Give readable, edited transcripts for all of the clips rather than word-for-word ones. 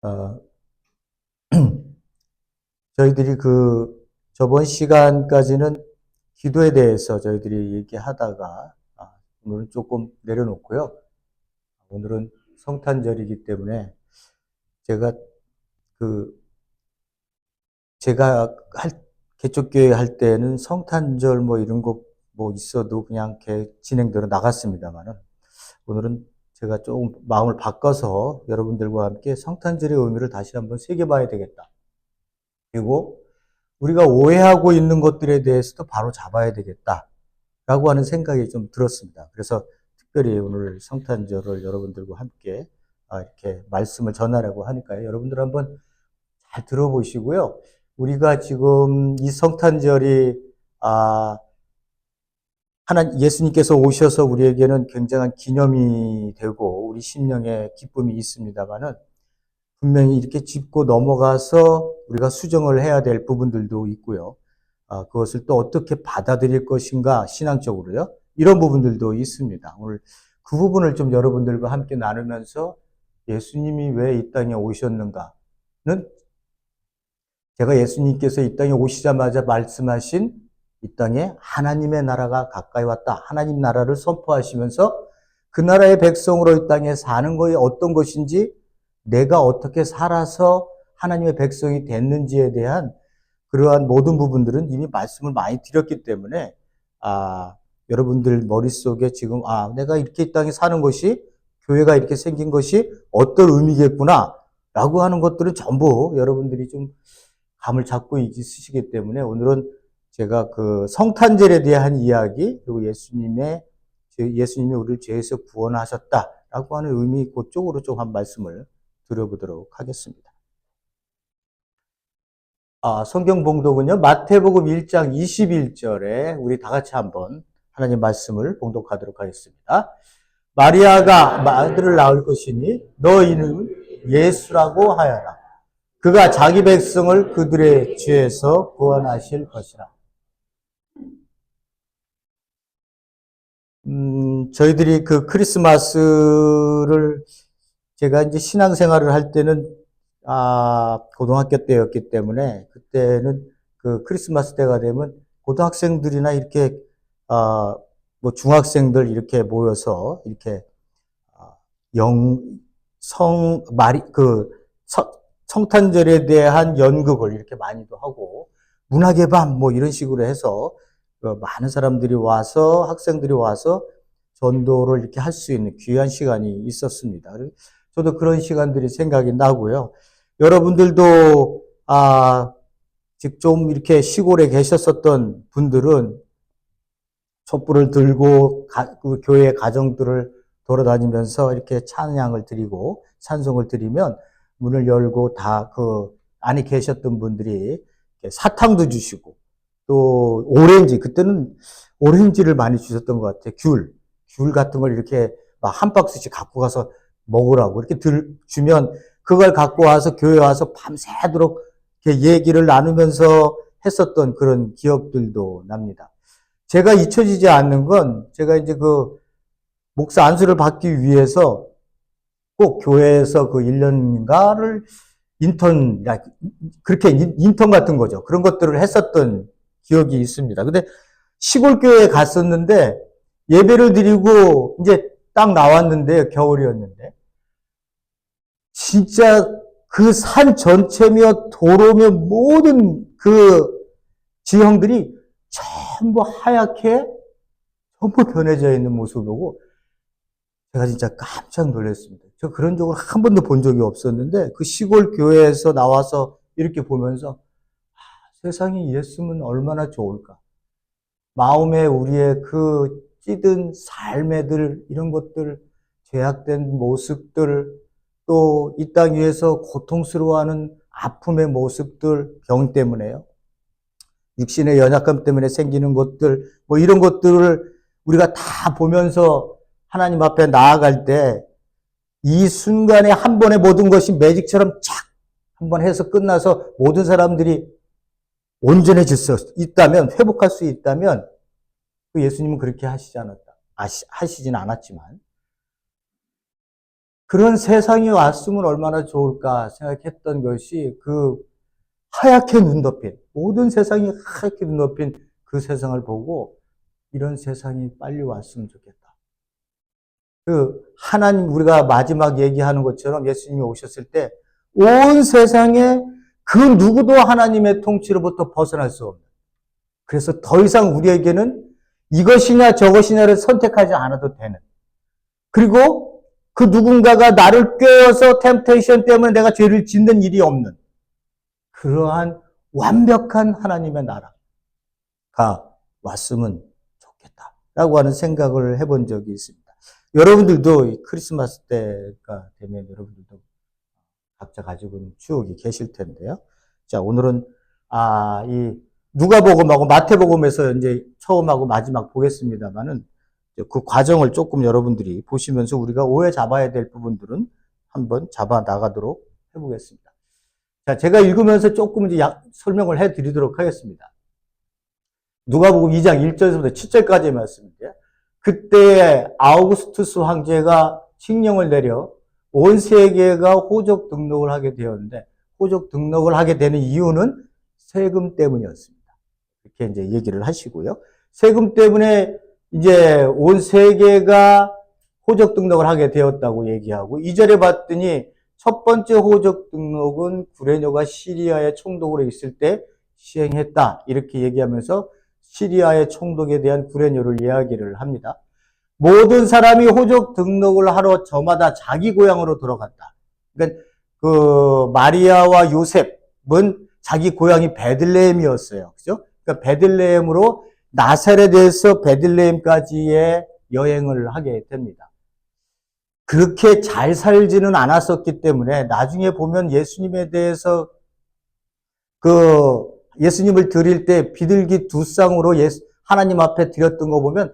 어, 저희들이 저번 시간까지는 기도에 대해서 저희들이 얘기하다가, 오늘은 조금 내려놓고요. 오늘은 성탄절이기 때문에 제가 그, 제가 개척교회 할 때는 성탄절 뭐 이런 거 뭐 있어도 그냥 진행대로 나갔습니다만은, 오늘은 제가 조금 마음을 바꿔서 여러분들과 함께 성탄절의 의미를 다시 한번 새겨봐야 되겠다. 그리고 우리가 오해하고 있는 것들에 대해서도 바로 잡아야 되겠다라고 하는 생각이 좀 들었습니다. 그래서 특별히 오늘 성탄절을 여러분들과 함께 이렇게 말씀을 전하려고 하니까요. 여러분들 한번 잘 들어보시고요. 우리가 지금 이 성탄절이 예수님께서 오셔서 우리에게는 굉장한 기념이 되고 우리 심령에 기쁨이 있습니다만은 분명히 이렇게 짚고 넘어가서 우리가 수정을 해야 될 부분들도 있고요. 그것을 또 어떻게 받아들일 것인가, 신앙적으로요. 이런 부분들도 있습니다. 오늘 그 부분을 좀 여러분들과 함께 나누면서 예수님이 왜 이 땅에 오셨는가는 제가 예수님께서 이 땅에 오시자마자 말씀하신 이 땅에 하나님의 나라가 가까이 왔다. 하나님 나라를 선포하시면서 그 나라의 백성으로 이 땅에 사는 것이 어떤 것인지 내가 어떻게 살아서 하나님의 백성이 됐는지에 대한 그러한 모든 부분들은 이미 말씀을 많이 드렸기 때문에 여러분들 머릿속에 지금 내가 이렇게 이 땅에 사는 것이 교회가 이렇게 생긴 것이 어떤 의미겠구나 라고 하는 것들은 전부 여러분들이 좀 감을 잡고 있으시기 때문에 오늘은 제가 성탄절에 대한 이야기 그리고 예수님이 우리를 죄에서 구원하셨다라고 하는 의미 그쪽으로 좀 한 말씀을 드려보도록 하겠습니다. 성경 봉독은요, 마태복음 1장 21절에 우리 다 같이 한번 하나님 말씀을 봉독하도록 하겠습니다. 마리아가 아들을 낳을 것이니 너 이름을 예수라고 하여라. 그가 자기 백성을 그들의 죄에서 구원하실 것이라. 저희들이 크리스마스를 제가 이제 신앙생활을 할 때는 고등학교 때였기 때문에 그때는 크리스마스 때가 되면 고등학생들이나 이렇게 뭐 중학생들 이렇게 모여서 이렇게 성탄절에 대한 연극을 이렇게 많이도 하고 문학의 밤 뭐 이런 식으로 해서 많은 사람들이 와서 학생들이 와서 전도를 이렇게 할 수 있는 귀한 시간이 있었습니다. 저도 그런 시간들이 생각이 나고요. 여러분들도 즉 좀 이렇게 시골에 계셨었던 분들은 촛불을 들고 그 교회 가정들을 돌아다니면서 이렇게 찬양을 드리고 찬송을 드리면 문을 열고 안에 계셨던 분들이 사탕도 주시고 또 오렌지, 그때는 오렌지를 많이 주셨던 것 같아요. 귤 같은 걸 이렇게 막 한 박스씩 갖고 가서 먹으라고 이렇게 주면 그걸 갖고 와서 교회 와서 밤새도록 이렇게 얘기를 나누면서 했었던 그런 기억들도 납니다. 제가 잊혀지지 않는 건 제가 이제 목사 안수를 받기 위해서 꼭 교회에서 1년인가를 그렇게 인턴 같은 거죠. 그런 것들을 했었던 기억이 있습니다. 근데 시골교회에 갔었는데 예배를 드리고 이제 딱 나왔는데 겨울이었는데 진짜 그 산 전체며 도로며 모든 지형들이 전부 하얗게 전부 변해져 있는 모습을 보고 제가 진짜 깜짝 놀랐습니다. 저 그런 적을 한 번도 본 적이 없었는데 그 시골 교회에서 나와서 이렇게 보면서 세상에 이랬으면 얼마나 좋을까. 마음에 우리의 찌든 삶애들 이런 것들 죄악된 모습들 또 이 땅 위에서 고통스러워하는 아픔의 모습들 병 때문에요. 육신의 연약함 때문에 생기는 것들 뭐 이런 것들을 우리가 다 보면서 하나님 앞에 나아갈 때 이 순간에 한 번에 모든 것이 매직처럼 착 한 번 해서 끝나서 모든 사람들이 온전해질 수 있다면 회복할 수 있다면 예수님은 그렇게 하시진 않았지만 그런 세상이 왔으면 얼마나 좋을까 생각했던 것이 그 하얗게 눈 덮인, 모든 세상이 하얗게 눈 덮인 그 세상을 보고 이런 세상이 빨리 왔으면 좋겠다. 하나님, 우리가 마지막 얘기하는 것처럼 예수님이 오셨을 때 온 세상에 그 누구도 하나님의 통치로부터 벗어날 수 없는. 그래서 더 이상 우리에게는 이것이냐 저것이냐를 선택하지 않아도 되는. 그리고 그 누군가가 나를 꿰어서 템테이션 때문에 내가 죄를 짓는 일이 없는. 그러한 완벽한 하나님의 나라가 왔으면 좋겠다라고 하는 생각을 해본 적이 있습니다. 여러분들도 크리스마스 때가 되면 여러분들도 각자 가지고 있는 추억이 계실 텐데요. 자, 오늘은 이 누가복음하고 마태복음에서 이제 처음하고 마지막 보겠습니다만은 그 과정을 조금 여러분들이 보시면서 우리가 오해 잡아야 될 부분들은 한번 잡아 나가도록 해보겠습니다. 자, 제가 읽으면서 조금 이제 설명을 해드리도록 하겠습니다. 누가복음 2장 1절에서부터 7절까지의 말씀인데요. 그때 아우구스투스 황제가 칙령을 내려 온 세계가 호적 등록을 하게 되었는데, 호적 등록을 하게 되는 이유는 세금 때문이었습니다. 이렇게 이제 얘기를 하시고요. 세금 때문에 이제 온 세계가 호적 등록을 하게 되었다고 얘기하고, 2절에 봤더니 첫 번째 호적 등록은 구레뇨가 시리아의 총독으로 있을 때 시행했다. 이렇게 얘기하면서 시리아의 총독에 대한 구레뇨를 이야기를 합니다. 모든 사람이 호적 등록을 하러 저마다 자기 고향으로 돌아갔다. 그러니까 그 마리아와 요셉은 자기 고향이 베들레헴이었어요. 그죠? 그러니까 베들레헴으로 나사렛에서 베들레헴까지의 여행을 하게 됩니다. 그렇게 잘 살지는 않았었기 때문에 나중에 보면 예수님에 대해서 예수님을 드릴 때 비둘기 2쌍으로 하나님 앞에 드렸던 거 보면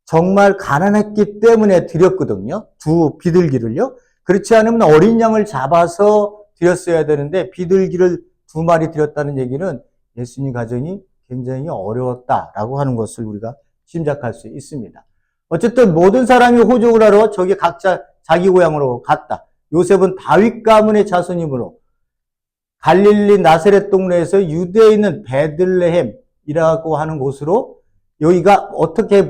정말 가난했기 때문에 드렸거든요. 두 비둘기를요. 그렇지 않으면 어린 양을 잡아서 드렸어야 되는데 비둘기를 2마리 드렸다는 얘기는 예수님 가정이 굉장히 어려웠다라고 하는 것을 우리가 짐작할 수 있습니다. 어쨌든 모든 사람이 호적을 하러 저기 각자 자기 고향으로 갔다. 요셉은 다윗 가문의 자손이므로 갈릴리 나사렛 동네에서 유대에 있는 베들레헴이라고 하는 곳으로, 여기가 어떻게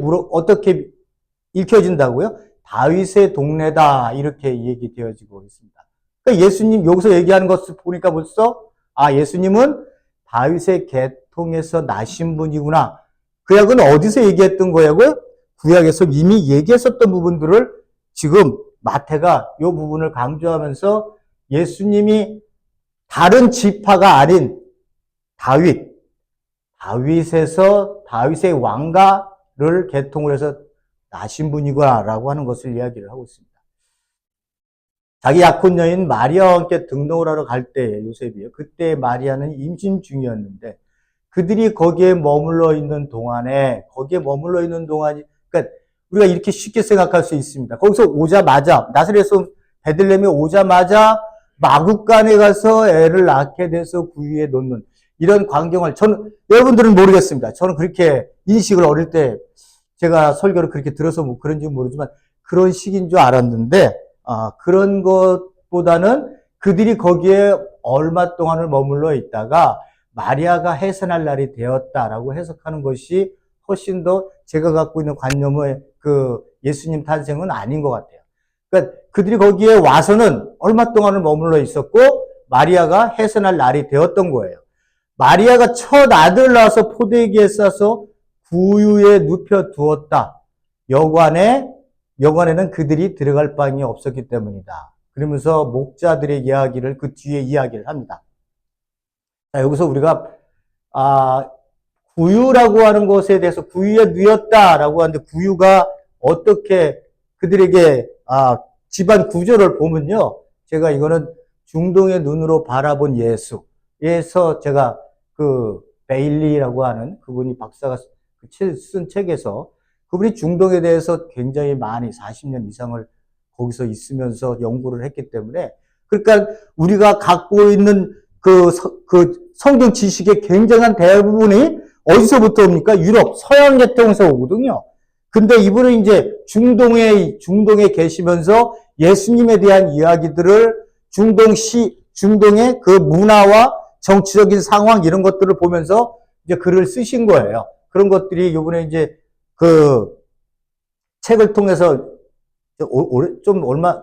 읽혀진다고요? 다윗의 동네다, 이렇게 얘기되어지고 있습니다. 그러니까 예수님 여기서 얘기하는 것을 보니까 벌써 예수님은 다윗의 계통에서 나신 분이구나. 그 약은 어디서 얘기했던 거냐고요? 구약에서 이미 얘기했었던 부분들을 지금 마태가 이 부분을 강조하면서 예수님이 다른 지파가 아닌 다윗의 왕가를 계통을 해서 나신 분이구나라고 하는 것을 이야기를 하고 있습니다. 자기 약혼 여인 마리아와 함께 등록을 하러 갈 때 요셉이요. 그때 마리아는 임신 중이었는데 그들이 거기에 머물러 있는 동안이, 그러니까 우리가 이렇게 쉽게 생각할 수 있습니다. 거기서 오자마자, 나사렛에서 베들레헴에 오자마자 마구간에 가서 애를 낳게 돼서 구유에 놓는 이런 광경을 여러분들은 모르겠습니다. 저는 그렇게 인식을 어릴 때 제가 설교를 그렇게 들어서 뭐 그런지 모르지만 그런 식인 줄 알았는데, 그런 것보다는 그들이 거기에 얼마 동안을 머물러 있다가 마리아가 해산할 날이 되었다라고 해석하는 것이 훨씬 더 제가 갖고 있는 관념의 예수님 탄생은 아닌 것 같아요. 그러니까 그들이 거기에 와서는 얼마 동안을 머물러 있었고 마리아가 해산할 날이 되었던 거예요. 마리아가 첫 아들을 낳아서 포도기에 싸서 구유에 눕혀 두었다. 여관에는 그들이 들어갈 방이 없었기 때문이다. 그러면서 목자들의 이야기를 그 뒤에 이야기를 합니다. 자, 여기서 우리가 구유라고 하는 것에 대해서 구유에 누였다라고 하는데 구유가 어떻게 그들에게 집안 구조를 보면요. 제가 이거는 중동의 눈으로 바라본 예수에서 제가 베일리라고 하는 그분이 박사가 쓴 책에서 그분이 중동에 대해서 굉장히 많이 40년 이상을 거기서 있으면서 연구를 했기 때문에, 그러니까 우리가 갖고 있는 그 성경 지식의 굉장한 대부분이 어디서부터 옵니까? 유럽, 서양 계통에서 오거든요. 근데 이분은 이제 중동에 계시면서 예수님에 대한 이야기들을 중동의 그 문화와 정치적인 상황 이런 것들을 보면서 이제 글을 쓰신 거예요. 그런 것들이 요번에 이제 그 책을 통해서 좀 얼마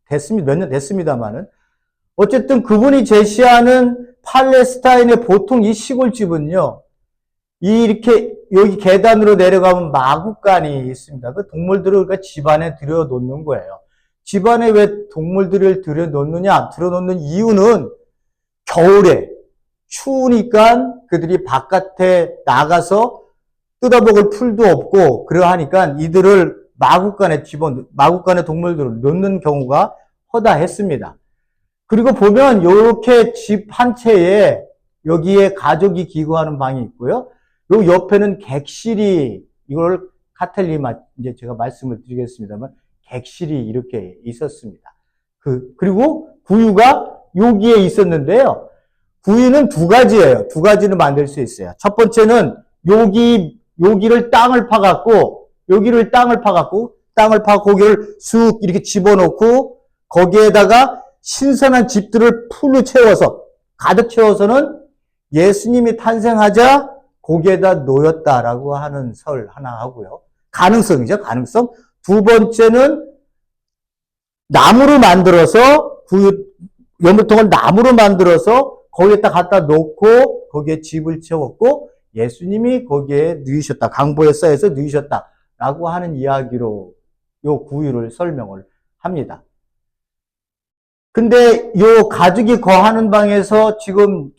됐습니다. 몇 년 됐습니다만은 어쨌든 그분이 제시하는 팔레스타인의 보통 이 시골집은요, 이렇게 여기 계단으로 내려가면 마구간이 있습니다. 그 동물들을 그러니까 집안에 들여놓는 거예요. 집안에 왜 동물들을 들여놓는 이유는 겨울에 추우니까 그들이 바깥에 나가서 뜯어먹을 풀도 없고 그러하니까 이들을 마구간에 동물들을 놓는 경우가 허다했습니다. 그리고 보면 이렇게 집 한 채에 여기에 가족이 기거하는 방이 있고요. 요 옆에는 객실이, 이걸 카텔리마 이제 제가 말씀을 드리겠습니다만 객실이 이렇게 있었습니다. 그리고 구유가 여기에 있었는데요. 구유는 두 가지예요. 두 가지를 만들 수 있어요. 첫 번째는 여기를 땅을 파갖고 거기를 쑥 이렇게 집어넣고 거기에다가 신선한 집들을 풀로 채워서 가득 채워서는 예수님이 탄생하자 거기에다 놓였다라고 하는 설 하나 하고요. 가능성이죠. 가능성. 두 번째는 나무로 만들어서 연물통을 나무로 만들어서 거기에다 갖다 놓고 거기에 집을 채웠고 예수님이 거기에 누이셨다. 강보에 쌓여서 누이셨다라고 하는 이야기로 요 구유를 설명을 합니다. 근데 요 가족이 거하는 방에서 지금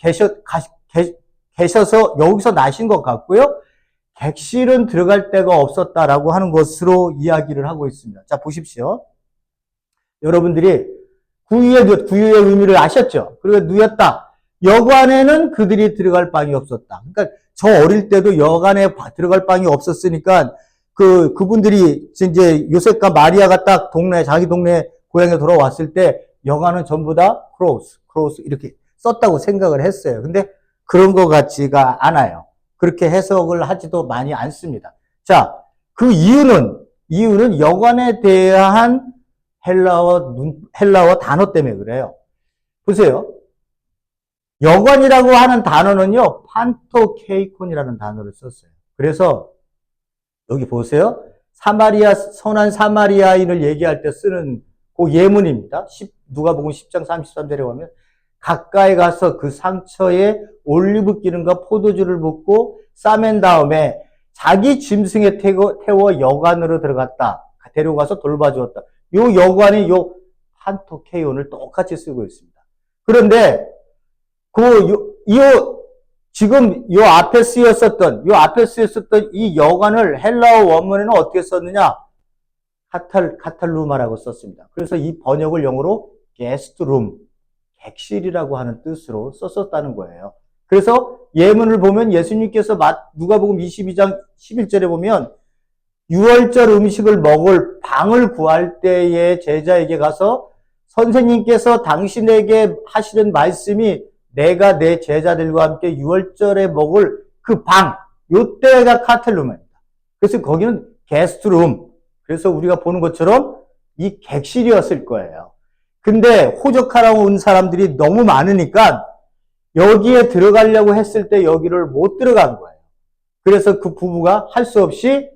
계셔서 여기서 나신 것 같고요. 객실은 들어갈 데가 없었다라고 하는 것으로 이야기를 하고 있습니다. 자, 보십시오. 여러분들이 구유의 의미를 아셨죠? 그리고 누였다. 여관에는 그들이 들어갈 방이 없었다. 그러니까 저 어릴 때도 여관에 들어갈 방이 없었으니까 그분들이 이제 요셉과 마리아가 딱 자기 동네 고향에 돌아왔을 때 여관은 전부 다 크로스 이렇게 썼다고 생각을 했어요. 근데 그런 것 같지가 않아요. 그렇게 해석을 하지도 많이 않습니다. 자, 그 이유는 여관에 대한 헬라어 단어 때문에 그래요. 보세요. 여관이라고 하는 단어는요, 판토케이콘이라는 단어를 썼어요. 그래서 여기 보세요. 선한 사마리아인을 얘기할 때 쓰는 그 예문입니다. 누가복음 10장 33절에 보면 가까이 가서 그 상처에 올리브 기름과 포도주를 붓고 싸맨 다음에 자기 짐승에 태워 여관으로 데려가서 돌봐주었다. 요 여관이 요 판토케이온을 똑같이 쓰고 있습니다. 그런데 지금 요 앞에 쓰였었던 이 여관을 헬라어 원문에는 어떻게 썼느냐? 카탈루마라고 썼습니다. 그래서 이 번역을 영어로 게스트룸, 객실이라고 하는 뜻으로 썼었다는 거예요. 그래서 예문을 보면 예수님께서 누가복음 22장 11절에 보면 유월절 음식을 먹을 방을 구할 때에 제자에게 가서 선생님께서 당신에게 하시는 말씀이 내가 내 제자들과 함께 유월절에 먹을 그 방, 요때가 카텔룸입니다. 그래서 거기는 게스트룸, 그래서 우리가 보는 것처럼 이 객실이었을 거예요. 근데 호적하러 온 사람들이 너무 많으니까 여기에 들어가려고 했을 때 여기를 못 들어간 거예요. 그래서 그 부부가 할 수 없이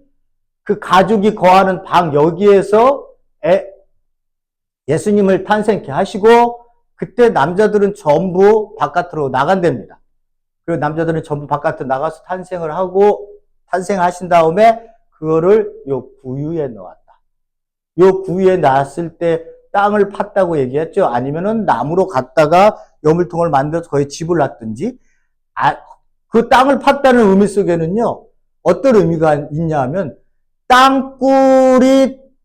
그 가족이 거하는 방 여기에서 예수님을 탄생케 하시고 그때 남자들은 전부 바깥으로 나간답니다. 그리고 남자들은 전부 바깥으로 나가서 탄생하신 다음에 그거를 요 구유에 넣었다. 요 구유에 놨을 때 땅을 팠다고 얘기했죠. 아니면은 나무로 갖다가 여물통을 만들어서 거기에 집을 놨든지. 그 땅을 팠다는 의미 속에는요, 어떤 의미가 있냐 하면,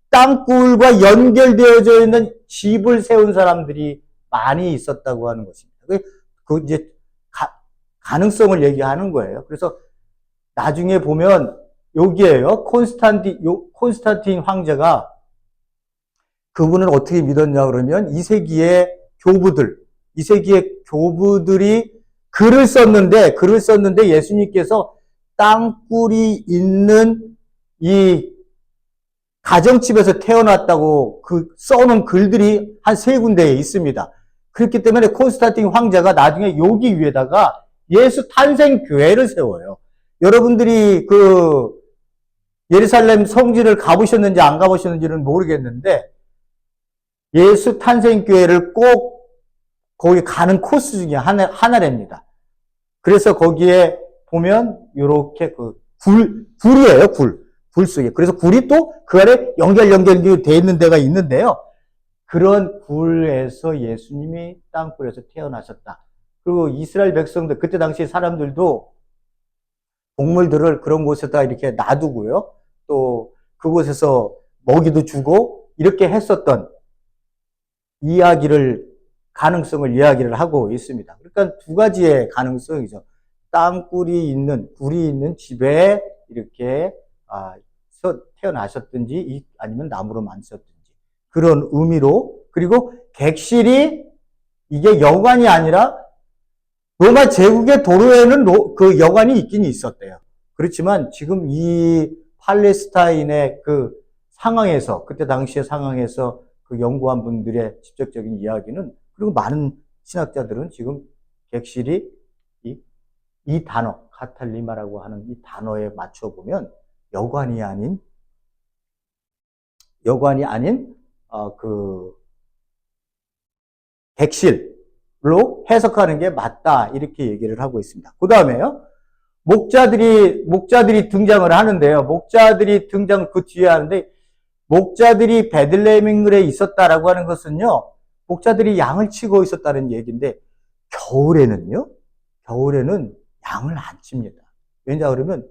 땅굴과 연결되어져 있는 집을 세운 사람들이 많이 있었다고 하는 것입니다. 이제 가능성을 얘기하는 거예요. 그래서 나중에 보면 여기에요. 콘스탄틴 황제가 그분을 어떻게 믿었냐 그러면 2세기의 교부들이 글을 썼는데 예수님께서 땅굴이 있는 이 가정집에서 태어났다고 그 써놓은 글들이 한 3군데에 있습니다. 그렇기 때문에 콘스탄틴 황제가 나중에 여기 위에다가 예수 탄생 교회를 세워요. 여러분들이 그 예루살렘 성지를 가보셨는지 안 가보셨는지는 모르겠는데 예수 탄생 교회를 꼭 거기 가는 코스 중에 하나랍니다. 그래서 거기에 보면 요렇게 그 굴이에요, 굴 속에. 그래서 굴이 또 그 아래 연결되어 있는 데가 있는데요. 그런 굴에서 예수님이 땅굴에서 태어나셨다. 그리고 이스라엘 백성들, 그때 당시 사람들도 동물들을 그런 곳에다 이렇게 놔두고요. 또 그곳에서 먹이도 주고 이렇게 했었던 가능성을 이야기를 하고 있습니다. 그러니까 두 가지의 가능성이죠. 굴이 있는 집에 이렇게 태어나셨든지 아니면 나무로 만드셨든지 그런 의미로, 그리고 객실이 이게 여관이 아니라 로마 제국의 도로에는 그 여관이 있긴 있었대요. 그렇지만 지금 이 팔레스타인의 그 상황에서, 그때 당시의 상황에서 그 연구한 분들의 직접적인 이야기는, 그리고 많은 신학자들은 지금 객실이 이 단어, 카탈리마라고 하는 이 단어에 맞춰보면 여관이 아닌 그 객실로 해석하는 게 맞다, 이렇게 얘기를 하고 있습니다. 그 다음에요, 목자들이 등장을 하는데요. 목자들이 등장 그 뒤에 하는데, 목자들이 베들레헴에 있었다라고 하는 것은요, 목자들이 양을 치고 있었다는 얘기인데, 겨울에는 양을 안 칩니다. 왜냐 그러면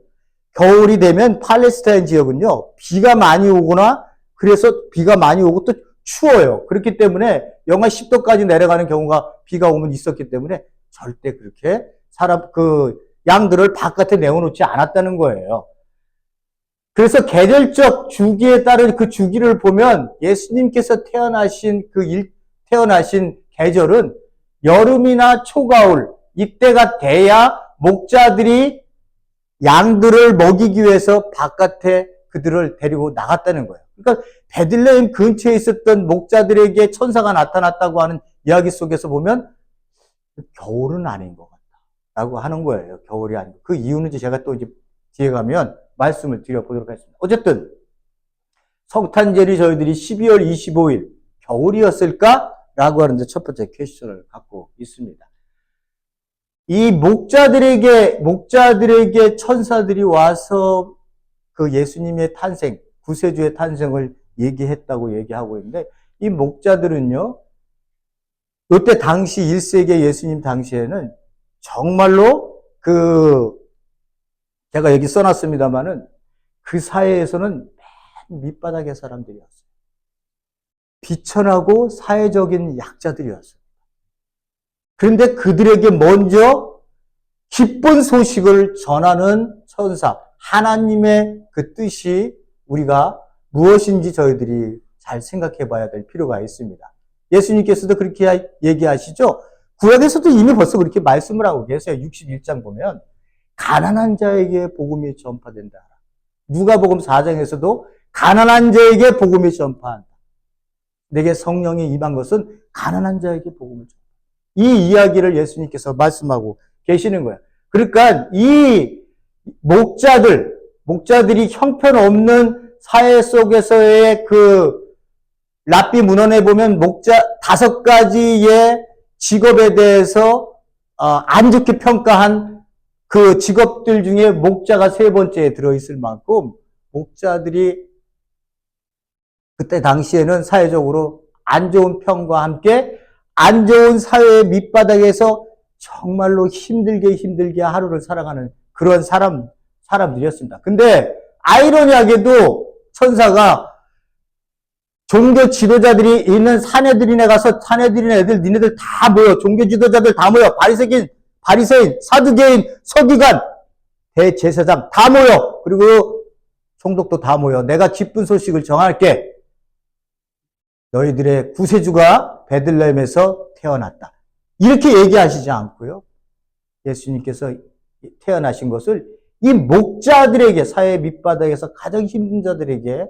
겨울이 되면 팔레스타인 지역은요, 비가 많이 오거나, 그래서 비가 많이 오고 또 추워요. 그렇기 때문에 영하 10도까지 내려가는 경우가 비가 오면 있었기 때문에 절대 그렇게 양들을 바깥에 내어놓지 않았다는 거예요. 그래서 계절적 주기에 따른 그 주기를 보면 예수님께서 태어나신 계절은 여름이나 초가을, 이때가 돼야 목자들이 양들을 먹이기 위해서 바깥에 그들을 데리고 나갔다는 거예요. 그러니까 베들레헴 근처에 있었던 목자들에게 천사가 나타났다고 하는 이야기 속에서 보면 겨울은 아닌 것 같다라고 하는 거예요. 겨울이 아니고. 그 이유는 제가 또 이제 뒤에 가면 말씀을 드려보도록 하겠습니다. 어쨌든 성탄절이 저희들이 12월 25일 겨울이었을까? 라고 하는데 첫 번째 퀘스천을 갖고 있습니다. 이 목자들에게 천사들이 와서 그 예수님의 탄생, 구세주의 탄생을 얘기했다고 얘기하고 있는데, 이 목자들은요, 이때 당시 1세기 예수님 당시에는 정말로 제가 여기 써놨습니다만은 그 사회에서는 맨 밑바닥의 사람들이었어요. 비천하고 사회적인 약자들이었어요. 그런데 그들에게 먼저 기쁜 소식을 전하는 천사, 하나님의 그 뜻이 우리가 무엇인지 저희들이 잘 생각해 봐야 될 필요가 있습니다. 예수님께서도 그렇게 얘기하시죠? 구약에서도 이미 벌써 그렇게 말씀을 하고 계세요. 61장 보면 가난한 자에게 복음이 전파된다. 누가복음 4장에서도 가난한 자에게 복음이 전파한다. 내게 성령이 임한 것은 가난한 자에게 복음을 전파한다. 이 이야기를 예수님께서 말씀하고 계시는 거예요. 그러니까 이 목자들이 형편없는 사회 속에서의 그 랍비 문헌에 보면 목자 5가지의 직업에 대해서 안 좋게 평가한 그 직업들 중에 목자가 3번째에 들어있을 만큼 목자들이 그때 당시에는 사회적으로 안 좋은 평과 함께 안 좋은 사회의 밑바닥에서 정말로 힘들게 하루를 살아가는 그런 사람들이었습니다. 근데 아이러니하게도 천사가 종교 지도자들이 있는 사내들인에 가서 사내들인 애들, 니네들 다 모여. 종교 지도자들 다 모여. 바리새인, 사두개인, 서기관, 대제사장 다 모여. 그리고 총독도 다 모여. 내가 기쁜 소식을 정할게. 너희들의 구세주가 베들레헴에서 태어났다. 이렇게 얘기하시지 않고요. 예수님께서 태어나신 것을 이 목자들에게, 사회 밑바닥에서 가장 힘든 자들에게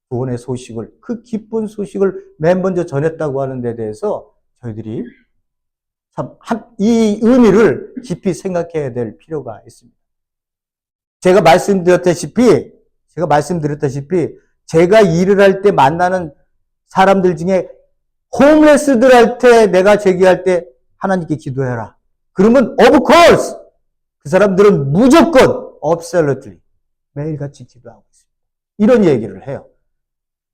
구원의 소식을, 그 기쁜 소식을 맨 먼저 전했다고 하는 데 대해서 저희들이 참 이 의미를 깊이 생각해야 될 필요가 있습니다. 제가 말씀드렸다시피 제가 일을 할 때 만나는 사람들 중에 홈레스들한테 내가 제기할 때 하나님께 기도해라. 그러면 of course 그 사람들은 무조건 absolutely 매일같이 기도하고 있습니다. 이런 얘기를 해요.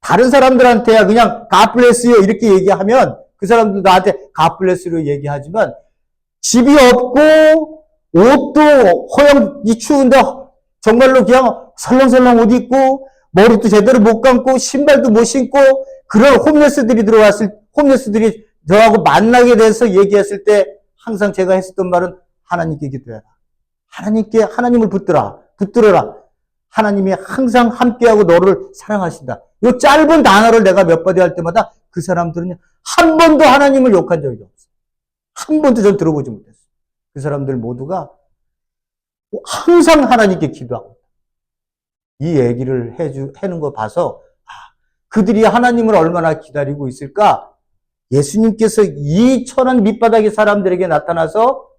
다른 사람들한테야 그냥 God bless you 이렇게 얘기하면 그 사람도 나한테 God bless you로 얘기하지만 집이 없고 옷도 허영이 추운데 정말로 그냥 설렁설렁 옷 입고 머리도 제대로 못 감고 신발도 못 신고 그런 홈레스들이 저하고 만나게 돼서 얘기했을 때 항상 제가 했었던 말은 하나님께 기도해라. 하나님을 붙들어라. 하나님이 항상 함께하고 너를 사랑하신다. 이 짧은 단어를 내가 몇 번 할 때마다 그 사람들은 한 번도 하나님을 욕한 적이 없어요. 한 번도 전 들어보지 못했어요. 그 사람들 모두가 항상 하나님께 기도하고 이 얘기를 해는 거 봐서 그들이 하나님을 얼마나 기다리고 있을까? 예수님께서 이 천한 밑바닥의 사람들에게 나타나서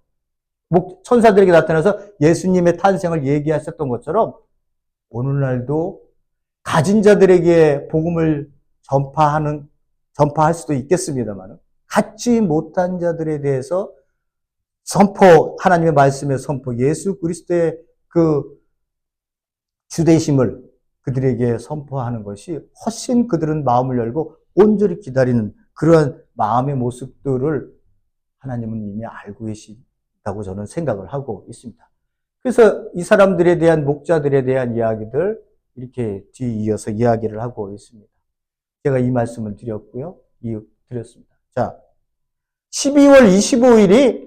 천사들에게 나타나서 예수님의 탄생을 얘기하셨던 것처럼 오늘날도 가진 자들에게 복음을 전파할 수도 있겠습니다만 갖지 못한 자들에 대해서 하나님의 말씀의 선포, 예수 그리스도의 그 주되심을 그들에게 선포하는 것이 훨씬 그들은 마음을 열고 온전히 기다리는 그러한 마음의 모습들을 하나님은 이미 알고 계시다고 저는 생각을 하고 있습니다. 그래서 이 사람들에 대한 목자들에 대한 이야기들 이렇게 뒤이어서 이야기를 하고 있습니다. 제가 이 말씀을 드렸습니다. 자, 12월 25일이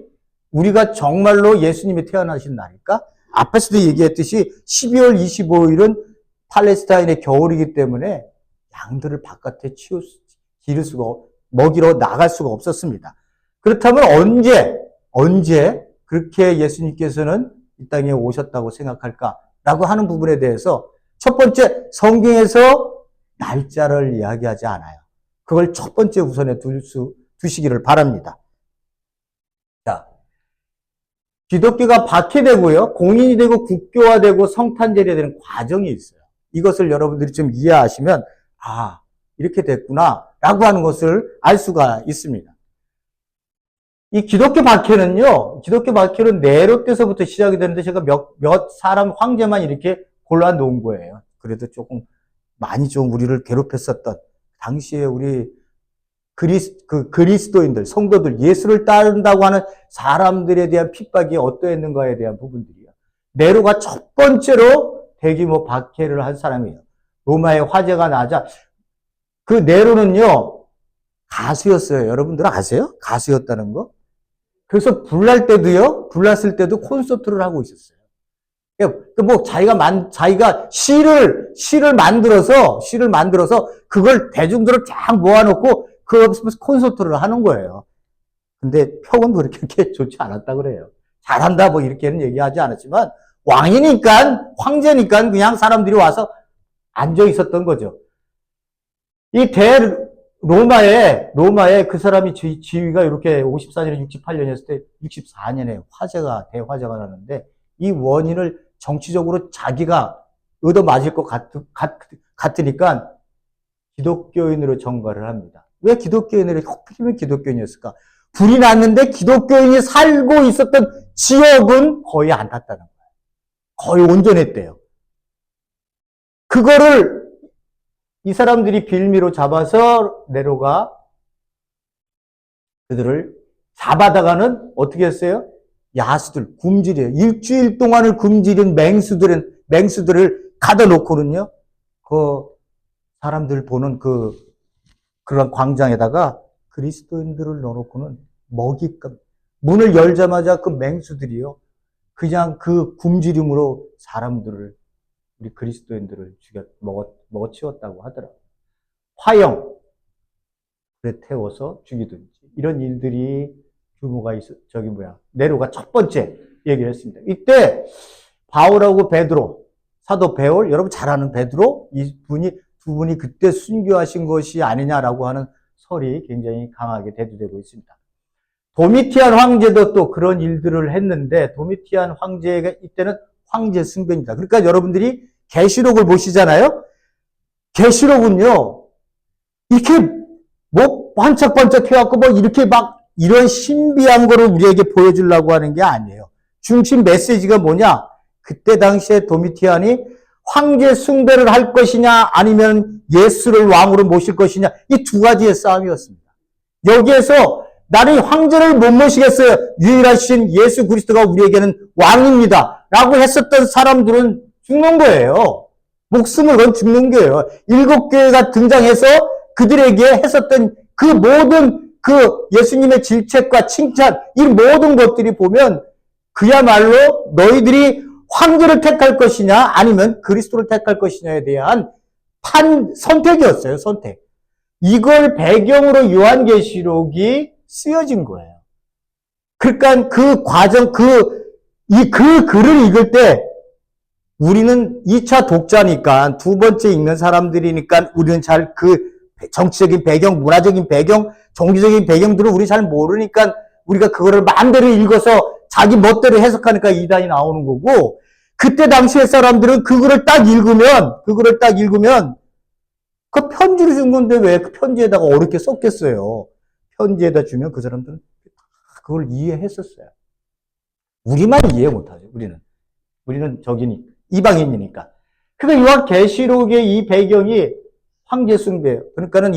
우리가 정말로 예수님이 태어나신 날일까? 앞에서도 얘기했듯이 12월 25일은 팔레스타인의 겨울이기 때문에 양들을 바깥에 먹이러 나갈 수가 없었습니다. 그렇다면 언제 그렇게 예수님께서는 이 땅에 오셨다고 생각할까라고 하는 부분에 대해서 첫 번째 성경에서 날짜를 이야기하지 않아요. 그걸 첫 번째 우선에 두시기를 바랍니다. 자, 기독교가 박해되고요, 공인이 되고 국교화되고 성탄절이 되는 과정이 있어요. 이것을 여러분들이 좀 이해하시면 이렇게 됐구나라고 하는 것을 알 수가 있습니다. 이 기독교 박해는 네로 때서부터 시작이 되는데 제가 몇 사람 황제만 이렇게 골라 놓은 거예요. 그래도 많이 우리를 괴롭혔었던 당시에 우리 그리스도인들, 성도들, 예수를 따른다고 하는 사람들에 대한 핍박이 어떠했는가에 대한 부분들이요. 네로가 첫 번째로 대규모 박해를 한 사람이에요. 로마의 화재가 나자 그 네로는요 가수였어요. 여러분들 아세요? 가수였다는 거? 그래서 불났을 때도 콘서트를 하고 있었어요. 자기가 시를 만들어서 그걸 대중들을 쫙 모아놓고 그 앞에서 콘서트를 하는 거예요. 근데 평은 그렇게 좋지 않았다 그래요. 잘한다 이렇게는 얘기하지 않았지만 황제니까 그냥 사람들이 와서 앉아 있었던 거죠. 이 로마에 그 사람이 지위가 이렇게 54년에 68년이었을 때 64년에 대화재가 나는데 이 원인을 정치적으로 자기가 얻어맞을 것 같으니까 기독교인으로 전가를 합니다. 왜 하필이면 기독교인이었을까? 불이 났는데 기독교인이 살고 있었던 지역은 거의 안 탔다는 거예요. 거의 온전했대요. 그거를 이 사람들이 빌미로 잡아서 네로가 그들을 잡아다가는 어떻게 했어요? 야수들, 굶주려. 일주일 동안을 굶주린 맹수들을 가다 놓고는요, 사람들 보는 그런 광장에다가 그리스도인들을 넣어놓고는 먹잇감. 문을 열자마자 그 맹수들이요, 그냥 그 굶주림으로 우리 그리스도인들을 먹어치웠다고 하더라고요. 화형, 불에 태워서 죽이든지. 이런 일들이 규모가 네로가 첫 번째 얘기를 했습니다. 이때 바울하고 베드로, 사도 베올, 여러분 잘 아는 베드로, 이분이 두 분이 그때 순교하신 것이 아니냐라고 하는 설이 굉장히 강하게 대두되고 있습니다. 도미티안 황제도 또 그런 일들을 했는데, 도미티안 황제가 이때는 황제 숭배입니다. 그러니까 여러분들이 계시록을 보시잖아요. 계시록은요, 이렇게 뭐 반짝반짝 해갖고 뭐 이렇게 막 이런 신비한 거를 우리에게 보여주려고 하는 게 아니에요. 중심 메시지가 뭐냐? 그때 당시에 도미티안이 황제 숭배를 할 것이냐 아니면 예수를 왕으로 모실 것이냐, 이 두 가지의 싸움이었습니다. 여기에서 나는 황제를 못 모시겠어요. 유일하신 예수 그리스도가 우리에게는 왕입니다. 라고 했었던 사람들은 죽는 거예요. 목숨을 건 죽는 거예요. 7교회가 등장해서 그들에게 했었던 그 모든 그 예수님의 질책과 칭찬, 이 모든 것들이 보면 그야말로 너희들이 황제를 택할 것이냐 아니면 그리스도를 택할 것이냐에 대한 선택이었어요. 선택. 이걸 배경으로 요한계시록이 쓰여진 거예요. 그러니까 그 과정, 그 글을 읽을 때 우리는 2차 독자니까, 두 번째 읽는 사람들이니까 우리는 잘 그 정치적인 배경, 문화적인 배경, 종교적인 배경들을 우리 잘 모르니까 우리가 그거를 마음대로 읽어서 자기 멋대로 해석하니까 이단이 나오는 거고, 그때 당시의 사람들은 그거를 딱 읽으면 그 편지를 준 건데 왜 그 편지에다가 어렵게 썼겠어요. 편지에다 주면 그 사람들은 그걸 이해했었어요. 우리만 이해 못하죠. 우리는 이방인이니까. 그러니까 요한계시록의 이 배경이 황제 숭배예요. 그러니까는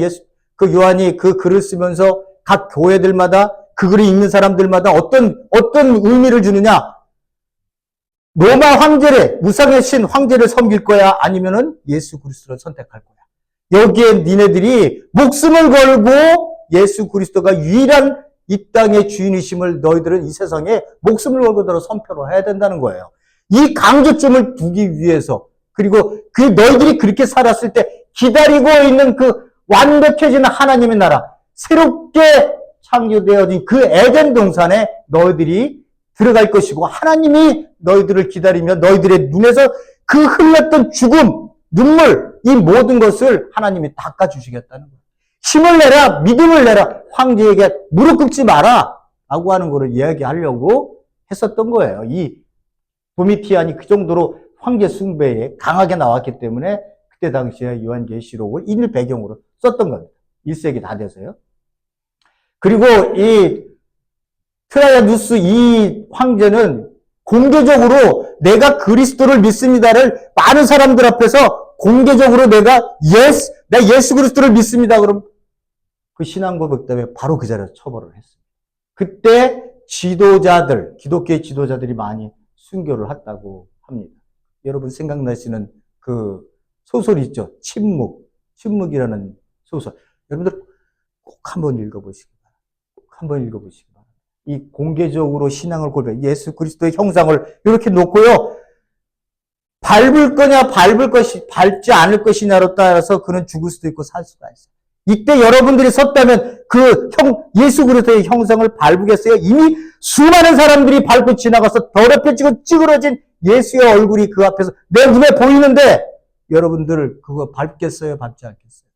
그 요한이 그 글을 쓰면서 각 교회들마다 그 글을 읽는 사람들마다 어떤 의미를 주느냐? 로마 황제를, 무상의 신 황제를 섬길 거야? 아니면은 예수 그리스도를 선택할 거야? 여기에 니네들이 목숨을 걸고 예수 그리스도가 유일한 이 땅의 주인이심을 너희들은 이 세상에 목숨을 걸고도 선표로 해야 된다는 거예요. 이 강조점을 두기 위해서, 그리고 너희들이 그렇게 살았을 때 기다리고 있는 그 완벽해지는 하나님의 나라, 새롭게 창조되어진 그 에덴 동산에 너희들이 들어갈 것이고, 하나님이 너희들을 기다리며 너희들의 눈에서 그 흘렸던 죽음, 눈물, 이 모든 것을 하나님이 닦아주시겠다는 거예요. 힘을 내라, 믿음을 내라, 황제에게 무릎 꿇지 마라 라고 하는 것을 이야기하려고 했었던 거예요. 이 도미티안이 그 정도로 황제 숭배에 강하게 나왔기 때문에 그때 당시에 요한계시록을 이 배경으로 썼던 겁니다. 1세기 다 돼서요. 그리고 이 트라이아누스 이 황제는 공개적으로 내가 그리스도를 믿습니다를 많은 사람들 앞에서 공개적으로 내가 예수 그리스도를 믿습니다. 그럼 그 신앙 고백 때문에 바로 그 자리에서 처벌을 했습니다. 그때 기독교의 지도자들이 많이 순교를 했다고 합니다. 여러분 생각나시는 그 소설 있죠? 침묵이라는 소설. 여러분들 꼭 한번 읽어보시기 바랍니다. 이 공개적으로 신앙을 고백, 예수 그리스도의 형상을 이렇게 놓고요. 밟을 거냐, 밟지 않을 것이냐로 따라서 그는 죽을 수도 있고 살 수가 있어요. 이때 여러분들이 섰다면 예수 그리스도의 형상을 밟으겠어요? 이미 수많은 사람들이 밟고 지나가서 더럽혀지고 찌그러진 예수의 얼굴이 그 앞에서 내 눈에 보이는데 여러분들 그거 밟겠어요? 밟지 않겠어요?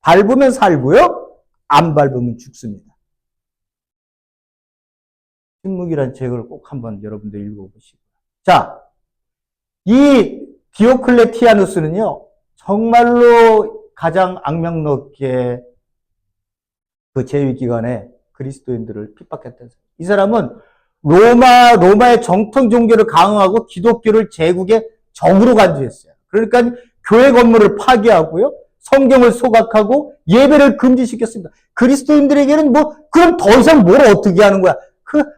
밟으면 살고요. 안 밟으면 죽습니다. 침묵이라는 책을 꼭 한번 여러분들 읽어보시고. 자, 이 디오클레티아누스는요, 정말로 가장 악명높게 그 제위기간에 그리스도인들을 핍박했던 사람. 이 사람은 로마의 정통 종교를 강화하고 기독교를 제국의 적으로 간주했어요. 그러니까 교회 건물을 파괴하고요, 성경을 소각하고 예배를 금지시켰습니다. 그리스도인들에게는 그럼 더 이상 뭘 어떻게 하는 거야?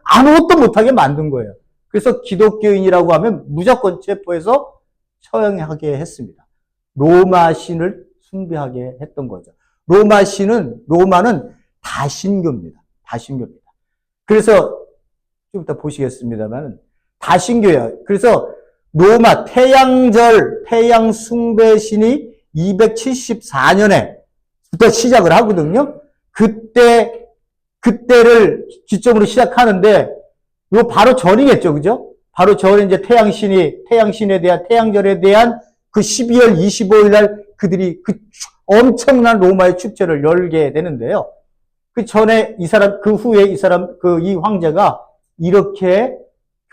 아무것도 못하게 만든 거예요. 그래서 기독교인이라고 하면 무조건 체포해서 처형하게 했습니다. 로마 신을 숭배하게 했던 거죠. 로마는 다신교입니다. 그래서 좀 이따 보시겠습니다만 다신교예요. 그래서 로마 태양 숭배 신이 274년에부터 시작을 하거든요. 그때를 기점으로 시작하는데, 요 바로 전이겠죠, 그죠? 바로 전에 이제 태양신에 대한 태양절에 대한 그 12월 25일 날 그들이 그 엄청난 로마의 축제를 열게 되는데요. 그 전에 이 사람, 그 후에 이 황제가 이렇게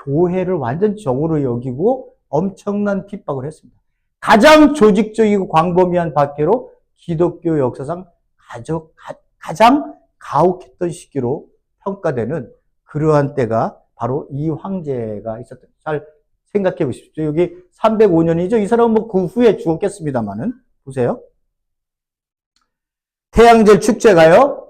교회를 완전 적으로 여기고 엄청난 핍박을 했습니다. 가장 조직적이고 광범위한 박해로 기독교 역사상 가장 가혹했던 시기로 평가되는 그러한 때가 바로 이 황제가 있었던, 잘 생각해 보십시오. 여기 305년이죠. 이 사람은 뭐 그 후에 죽었겠습니다만은, 보세요. 태양절 축제가요,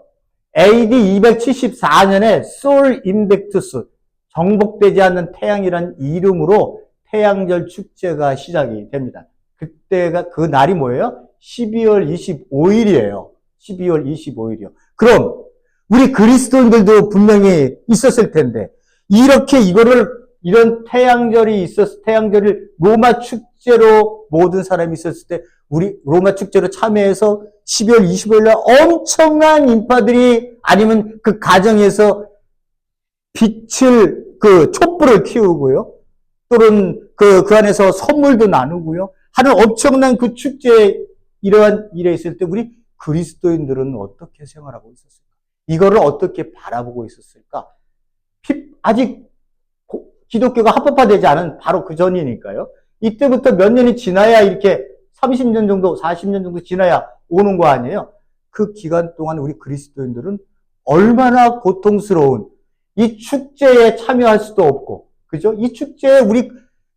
AD 274년에 솔 인벡투스, 정복되지 않는 태양이라는 이름으로 태양절 축제가 시작이 됩니다. 그때가, 그 날이 뭐예요? 12월 25일이에요. 12월 25일이요. 그럼, 우리 그리스도인들도 분명히 있었을 텐데, 이런 태양절을 로마 축제로 모든 사람이 있었을 때, 우리 로마 축제로 참여해서 12월 25일 날 엄청난 인파들이, 아니면 그 가정에서 촛불을 키우고요. 또는 그 안에서 선물도 나누고요. 하는 엄청난 그 축제에 이러한 일에 있을 때 우리 그리스도인들은 어떻게 생활하고 있었을까? 이거를 어떻게 바라보고 있었을까? 아직 기독교가 합법화되지 않은 바로 그 전이니까요. 이때부터 몇 년이 지나야 이렇게 30년 정도, 40년 정도 지나야 오는 거 아니에요? 그 기간 동안 우리 그리스도인들은 얼마나 고통스러운, 이 축제에 참여할 수도 없고, 그죠? 이 축제에 우리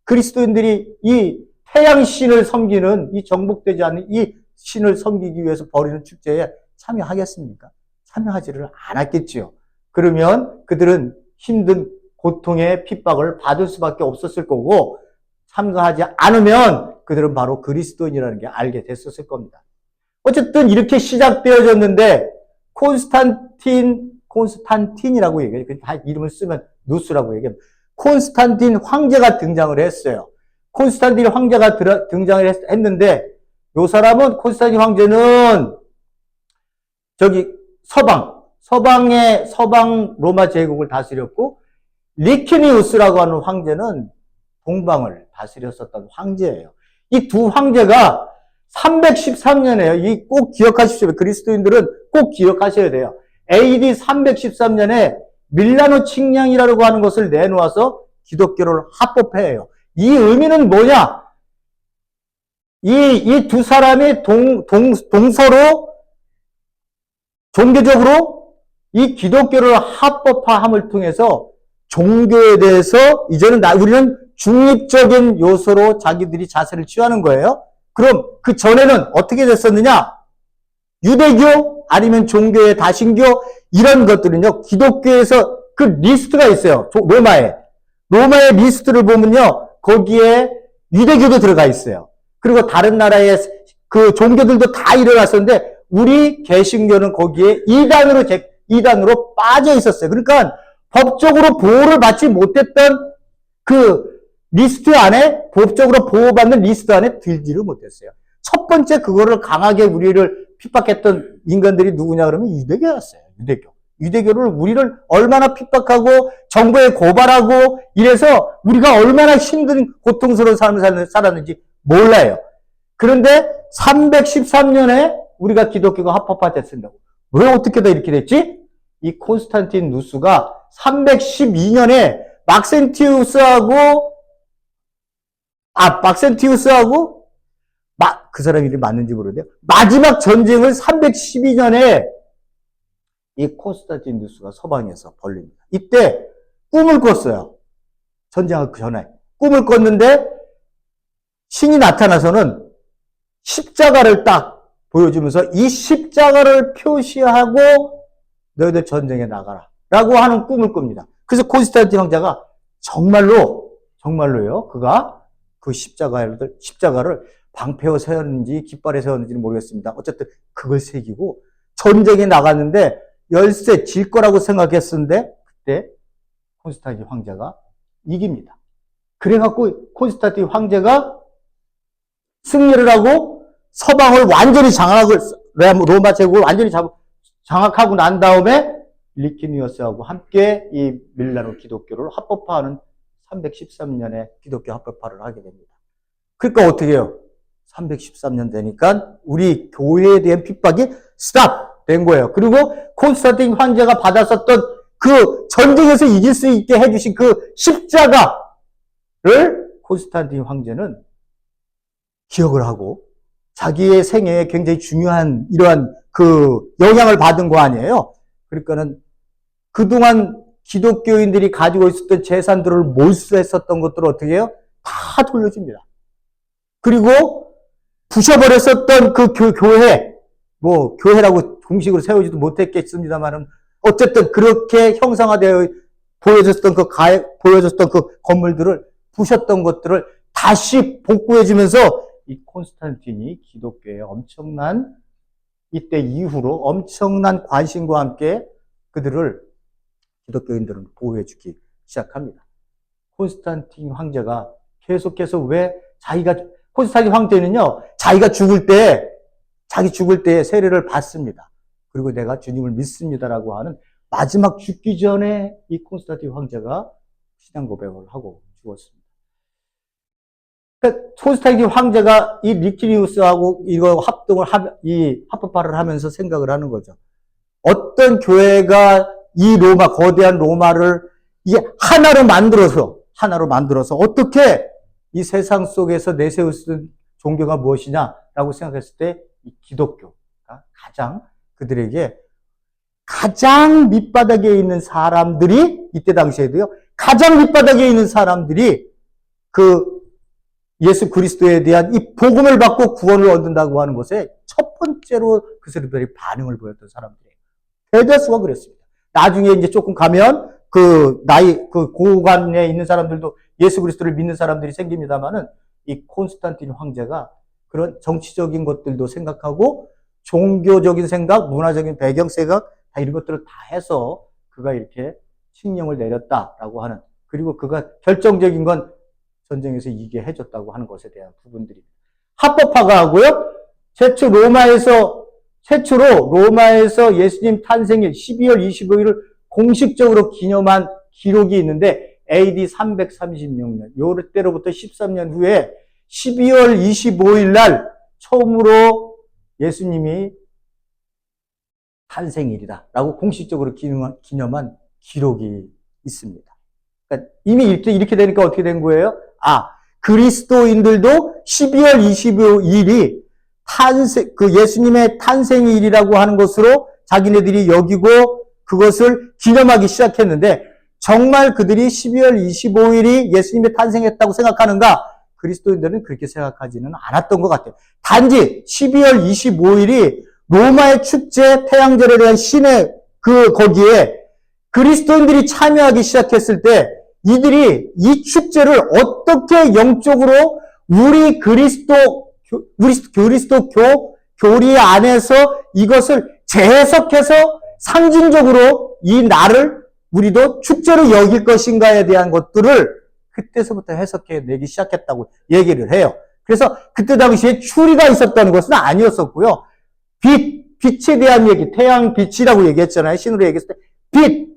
그리스도인들이 이 태양신을 섬기는, 이 정복되지 않는 이 신을 섬기기 위해서 벌이는 축제에 참여하겠습니까? 참여하지를 않았겠지요. 그러면 그들은 힘든 고통의 핍박을 받을 수밖에 없었을 거고, 참가하지 않으면 그들은 바로 그리스도인이라는 게 알게 됐었을 겁니다. 어쨌든 이렇게 시작되어졌는데, 콘스탄틴이라고 얘기해요. 다 이름을 쓰면 누스라고 얘기해요. 콘스탄틴 황제가 등장을 했어요. 콘스탄틴 황제가 등장을 했는데, 요 사람은, 콘스탄틴 황제는 저기 서방 로마 제국을 다스렸고, 리키니우스라고 하는 황제는 동방을 다스렸었던 황제예요. 이 두 황제가 313년에요. 이 꼭 기억하십시오. 그리스도인들은 꼭 기억하셔야 돼요. AD 313년에 밀라노 칙량이라고 하는 것을 내놓아서 기독교를 합법해요. 이 의미는 뭐냐? 이 두 사람이 동서로 종교적으로 이 기독교를 합법화함을 통해서 종교에 대해서 이제는 우리는 중립적인 요소로 자기들이 자세를 취하는 거예요. 그럼 그 전에는 어떻게 됐었느냐? 유대교 아니면 종교의 다신교 이런 것들은요. 기독교에서 그 리스트가 있어요. 로마의 리스트를 보면요. 거기에 유대교도 들어가 있어요. 그리고 다른 나라의 그 종교들도 다 일어났었는데 우리 개신교는 거기에 이단으로 빠져 있었어요. 그러니까 법적으로 보호를 받지 못했던 그 리스트 안에, 법적으로 보호받는 리스트 안에 들지를 못했어요. 첫 번째 그거를 강하게 우리를 핍박했던 인간들이 누구냐 그러면 유대교였어요. 유대교를 우리를 얼마나 핍박하고 정부에 고발하고 이래서 우리가 얼마나 힘든 고통스러운 삶을 살았는지 몰라요. 그런데 313년에 우리가 기독교가 합법화됐습니다. 왜 어떻게 다 이렇게 됐지? 이 콘스탄틴 누스가 312년에 막센티우스하고 그 사람 이름이 맞는지 모르는데요. 마지막 전쟁을 312년에 이 콘스탄틴 누스가 서방에서 벌립니다. 이때 꿈을 꿨어요. 전쟁하기 전에. 꿈을 꿨는데 신이 나타나서는 십자가를 딱 보여주면서 이 십자가를 표시하고 너희들 전쟁에 나가라 라고 하는 꿈을 꿉니다. 그래서 콘스탄틴 황제가 정말로요. 그가 그 십자가를 방패에 세웠는지 깃발에 세웠는지는 모르겠습니다. 어쨌든 그걸 새기고 전쟁에 나갔는데 열세 질 거라고 생각했었는데 그때 콘스탄틴 황제가 이깁니다. 그래갖고 콘스탄틴 황제가 승리를 하고 서방을 완전히 로마 제국을 완전히 장악하고 난 다음에 리키니우스하고 함께 이 밀라노 기독교를 합법화하는 313년에 기독교 합법화를 하게 됩니다. 그러니까 어떻게 해요? 313년 되니까 우리 교회에 대한 핍박이 스탑 된 거예요. 그리고 콘스탄틴 황제가 받았었던 그 전쟁에서 이길 수 있게 해주신 그 십자가를 콘스탄틴 황제는 기억을 하고 자기의 생애에 굉장히 중요한 이러한 그 영향을 받은 거 아니에요. 그러니까는 그동안 기독교인들이 가지고 있었던 재산들을 몰수했었던 것들을 어떻게 해요? 다 돌려줍니다. 그리고 부셔버렸었던 그 교회, 뭐 교회라고 공식으로 세우지도 못했겠습니다만은 어쨌든 그렇게 형상화되어 보여졌던 그 건물들을 부셨던 것들을 다시 복구해주면서 이 콘스탄틴이 기독교에 엄청난 이때 이후로 엄청난 관심과 함께 그들을 기독교인들은 보호해주기 시작합니다. 콘스탄틴 황제가 계속해서 왜 콘스탄틴 황제는요, 자기 죽을 때 세례를 받습니다. 그리고 내가 주님을 믿습니다라고 하는 마지막 죽기 전에 이 콘스탄틴 황제가 신앙 고백을 하고 죽었습니다. 그러니까 콘스탄틴 황제가 이 니키리우스하고 이거 합법화를 하면서 생각을 하는 거죠. 어떤 교회가 이 거대한 로마를 이게 하나로 만들어서 어떻게 이 세상 속에서 내세울 수 있는 종교가 무엇이냐라고 생각했을 때 이 기독교가 그들에게 가장 밑바닥에 있는 사람들이 이때 당시에도요. 가장 밑바닥에 있는 사람들이 그 예수 그리스도에 대한 이 복음을 받고 구원을 얻는다고 하는 것에 첫 번째로 그 사람들이 반응을 보였던 사람들이에요. 대다수가 그랬습니다. 나중에 이제 조금 가면 그 고관에 있는 사람들도 예수 그리스도를 믿는 사람들이 생깁니다만은 이 콘스탄틴 황제가 그런 정치적인 것들도 생각하고 종교적인 생각, 문화적인 배경 생각 다 이런 것들을 다 해서 그가 이렇게 칙령을 내렸다라고 하는, 그리고 그가 결정적인 건 전쟁에서 이기게 해줬다고 하는 것에 대한 부분들입니다. 합법화가 하고요. 최초로 로마에서 예수님 탄생일 12월 25일을 공식적으로 기념한 기록이 있는데 AD 336년, 요때로부터 13년 후에 12월 25일 날 처음으로 예수님이 탄생일이다라고 공식적으로 기념한 기록이 있습니다. 그러니까 이미 이렇게 되니까 어떻게 된 거예요? 그리스도인들도 12월 25일이 예수님의 탄생일이라고 하는 것으로 자기네들이 여기고 그것을 기념하기 시작했는데, 정말 그들이 12월 25일이 예수님이 탄생했다고 생각하는가? 그리스도인들은 그렇게 생각하지는 않았던 것 같아요. 단지 12월 25일이 로마의 축제 태양절에 대한 신의 거기에 그리스도인들이 참여하기 시작했을 때 이들이 이 축제를 어떻게 영적으로 우리 그리스도 교리 안에서 이것을 재해석해서 상징적으로 이 날을 우리도 축제로 여길 것인가에 대한 것들을 그때서부터 해석해 내기 시작했다고 얘기를 해요. 그래서 그때 당시에 추리가 있었다는 것은 아니었었고요. 빛에 대한 얘기, 태양 빛이라고 얘기했잖아요. 신으로 얘기했을 때 빛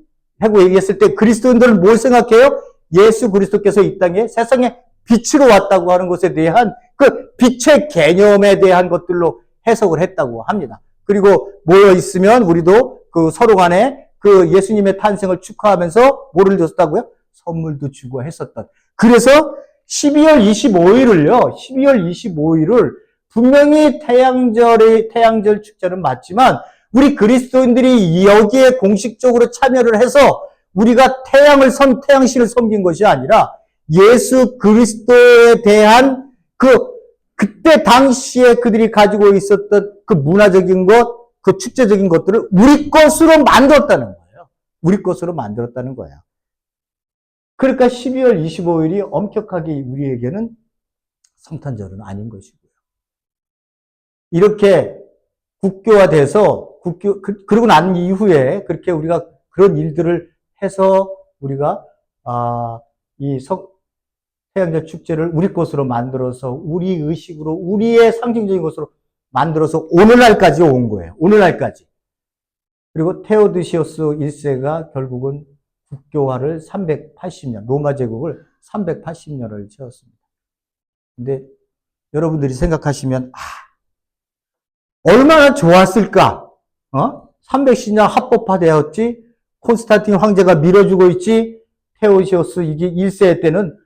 하고 얘기했을 때 그리스도인들은 뭘 생각해요? 예수 그리스도께서 이 땅에 세상에 빛으로 왔다고 하는 것에 대한 그 빛의 개념에 대한 것들로 해석을 했다고 합니다. 그리고 모여 있으면 우리도 그 서로 간에 그 예수님의 탄생을 축하하면서 뭐를 줬다고요? 선물도 주고 했었던. 그래서 12월 25일을 분명히 태양절 축제는 맞지만 우리 그리스도인들이 여기에 공식적으로 참여를 해서 우리가 태양신을 섬긴 것이 아니라 예수 그리스도에 대한 그때 당시에 그들이 가지고 있었던 그 문화적인 것, 그 축제적인 것들을 우리 것으로 만들었다는 거예요. 우리 것으로 만들었다는 거예요. 그러니까 12월 25일이 엄격하게 우리에게는 성탄절은 아닌 것이고요. 이렇게 국교화돼서 그러고 난 이후에 그렇게 우리가 그런 일들을 해서 우리가 태양절 축제를 우리 것으로 만들어서 우리 의식으로 우리의 상징적인 것으로 만들어서 오늘날까지 온 거예요. 오늘날까지. 그리고 테오도시우스 1세가 결국은 국교화를 380년, 로마 제국을 380년을 채웠습니다. 근데 여러분들이 생각하시면, 얼마나 좋았을까? 310년 합법화되었지? 콘스탄틴 황제가 밀어주고 있지? 테오시오스 이게 1세 때는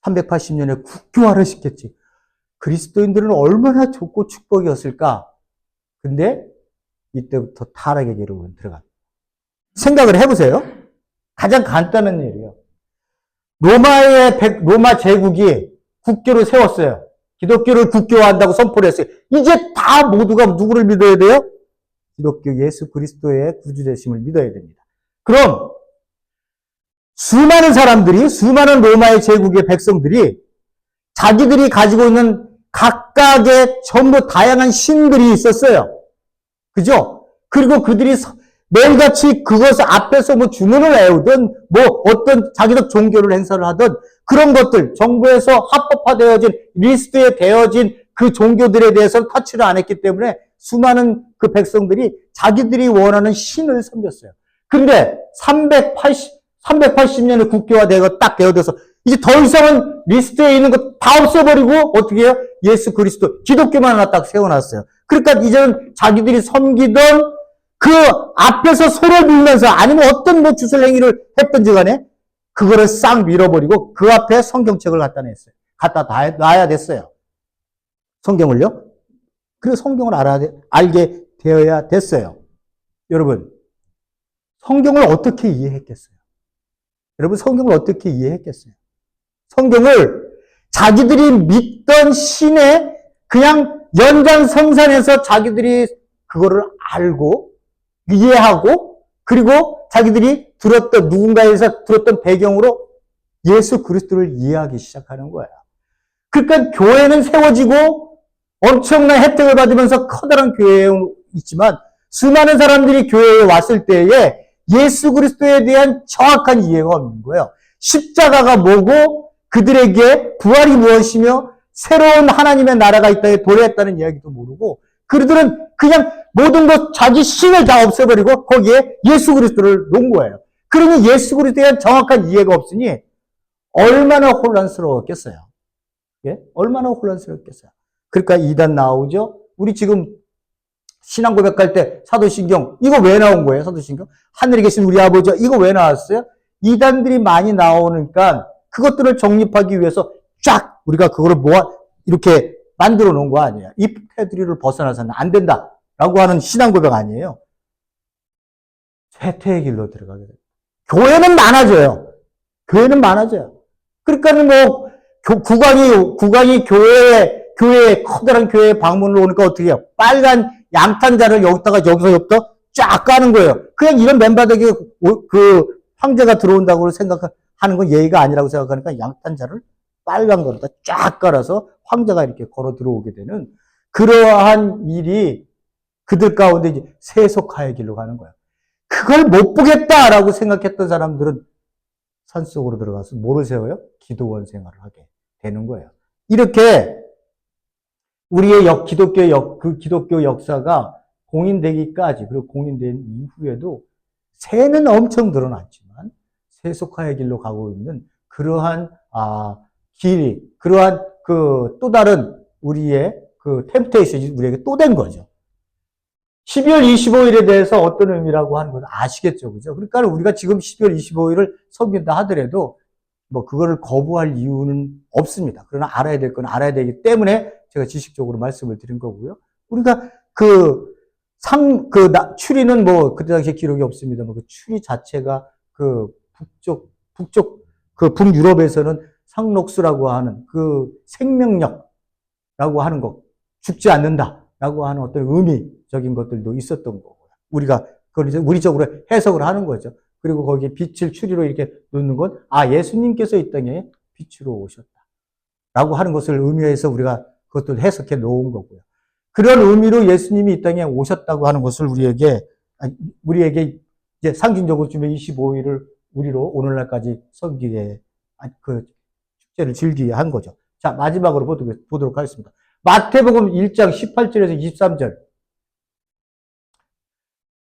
380년에 국교화를 시켰지. 그리스도인들은 얼마나 좋고 축복이었을까? 근데 이때부터 타락의 길로 들어갑니다. 생각을 해보세요. 가장 간단한 일이에요. 로마 제국이 국교를 세웠어요. 기독교를 국교화한다고 선포를 했어요. 이제 다 모두가 누구를 믿어야 돼요? 기독교 예수 그리스도의 구주되심을 믿어야 됩니다. 그럼 수많은 사람들이, 수많은 로마의 제국의 백성들이 자기들이 가지고 있는 각각의 전부 다양한 신들이 있었어요. 그죠? 그리고 그들이 매일같이 그것을 앞에서 뭐 주문을 외우든 뭐 어떤 자기들 종교를 행사를 하든 그런 것들 정부에서 합법화되어진 리스트에 되어진 그 종교들에 대해서는 터치를 안 했기 때문에 수많은 그 백성들이 자기들이 원하는 신을 섬겼어요. 근데 380년에 국교화되고 딱 되어져서 이제 더 이상은 리스트에 있는 거 다 없애버리고 어떻게 해요? 예수 그리스도 기독교만 하나 딱 세워놨어요. 그러니까 이제는 자기들이 섬기던 그 앞에서 소를 밀면서 아니면 어떤 뭐 주술 행위를 했던지 간에 그거를 싹 밀어버리고 그 앞에 성경책을 갖다 냈어요. 갖다 놔야 됐어요. 성경을요. 그리고 성경을 알게 되어야 됐어요. 여러분, 성경을 어떻게 이해했겠어요? 여러분, 성경을 어떻게 이해했겠어요? 성경을 자기들이 믿던 신의 그냥 연장성산에서 자기들이 그거를 알고 이해하고 그리고 자기들이 들었던 누군가에서 들었던 배경으로 예수 그리스도를 이해하기 시작하는 거예요. 그러니까 교회는 세워지고 엄청난 혜택을 받으면서 커다란 교회에 있지만 수많은 사람들이 교회에 왔을 때에 예수 그리스도에 대한 정확한 이해가 없는 거예요. 십자가가 뭐고 그들에게 부활이 무엇이며 새로운 하나님의 나라가 있다에 도래했다는 이야기도 모르고 그들은 그냥 모든 것 자기 신을 다 없애버리고 거기에 예수 그리스도를 놓은 거예요. 그러니 예수 그리스도에 대한 정확한 이해가 없으니 얼마나 혼란스러웠겠어요. 예? 얼마나 혼란스러웠겠어요. 그러니까 이단 나오죠. 우리 지금 신앙 고백할 때 사도신경 이거 왜 나온 거예요? 사도신경 하늘에 계신 우리 아버지 이거 왜 나왔어요? 이단들이 많이 나오니까 그것들을 정립하기 위해서 쫙 우리가 그거를 모아 이렇게 만들어 놓은 거 아니에요. 이 테두리를 벗어나서는 안 된다라고 하는 신앙 고백 아니에요. 쇠퇴의 길로 들어가게 돼요. 교회는 많아져요. 교회는 많아져요. 그러니까는 뭐 국왕이 교회에 커다란 교회에 방문을 오니까 어떻게 해요? 빨간 양탄자를 여기서 쫙 까는 거예요. 그냥 이런 맨바닥에 그 황제가 들어온다고 생각하는 건 예의가 아니라고 생각하니까 양탄자를 빨간 거를 쫙 깔아서 황제가 이렇게 걸어 들어오게 되는 그러한 일이 그들 가운데 이제 세속화의 길로 가는 거예요. 그걸 못 보겠다라고 생각했던 사람들은 산속으로 들어가서 뭐를 세워요? 기도원 생활을 하게 되는 거예요. 이렇게 우리의 기독교 역사가 공인되기까지 그리고 공인된 이후에도 새는 엄청 늘어났지만 세속화의 길로 가고 있는 그러한 길이 그러한 그 또 다른 우리의 그 템프테이션이 우리에게 또 된 거죠. 12월 25일에 대해서 어떤 의미라고 하는 건 아시겠죠, 그죠? 그러니까 우리가 지금 12월 25일을 섬긴다 하더라도 뭐 그거를 거부할 이유는 없습니다. 그러나 알아야 될 건 알아야 되기 때문에 제가 지식적으로 말씀을 드린 거고요. 우리가 추리는 뭐 그때 당시에 기록이 없습니다만 그 추리 자체가 그 북쪽 그 북유럽에서는 상록수라고 하는 그 생명력라고 하는 것, 죽지 않는다라고 하는 어떤 의미적인 것들도 있었던 거고요. 우리가 그걸 이제 우리적으로 해석을 하는 거죠. 그리고 거기에 빛을 추리로 이렇게 놓는 건 예수님께서 이 땅에 빛으로 오셨다라고 하는 것을 의미해서 우리가 그것도 해석해 놓은 거고요. 그런 의미로 예수님이 이 땅에 오셨다고 하는 것을 우리에게 이제 상징적으로 주면 25일을 우리로 오늘날까지 섬기게 그 축제를 즐기게 한 거죠. 자, 마지막으로 보도록 하겠습니다. 마태복음 1장 18절에서 23절.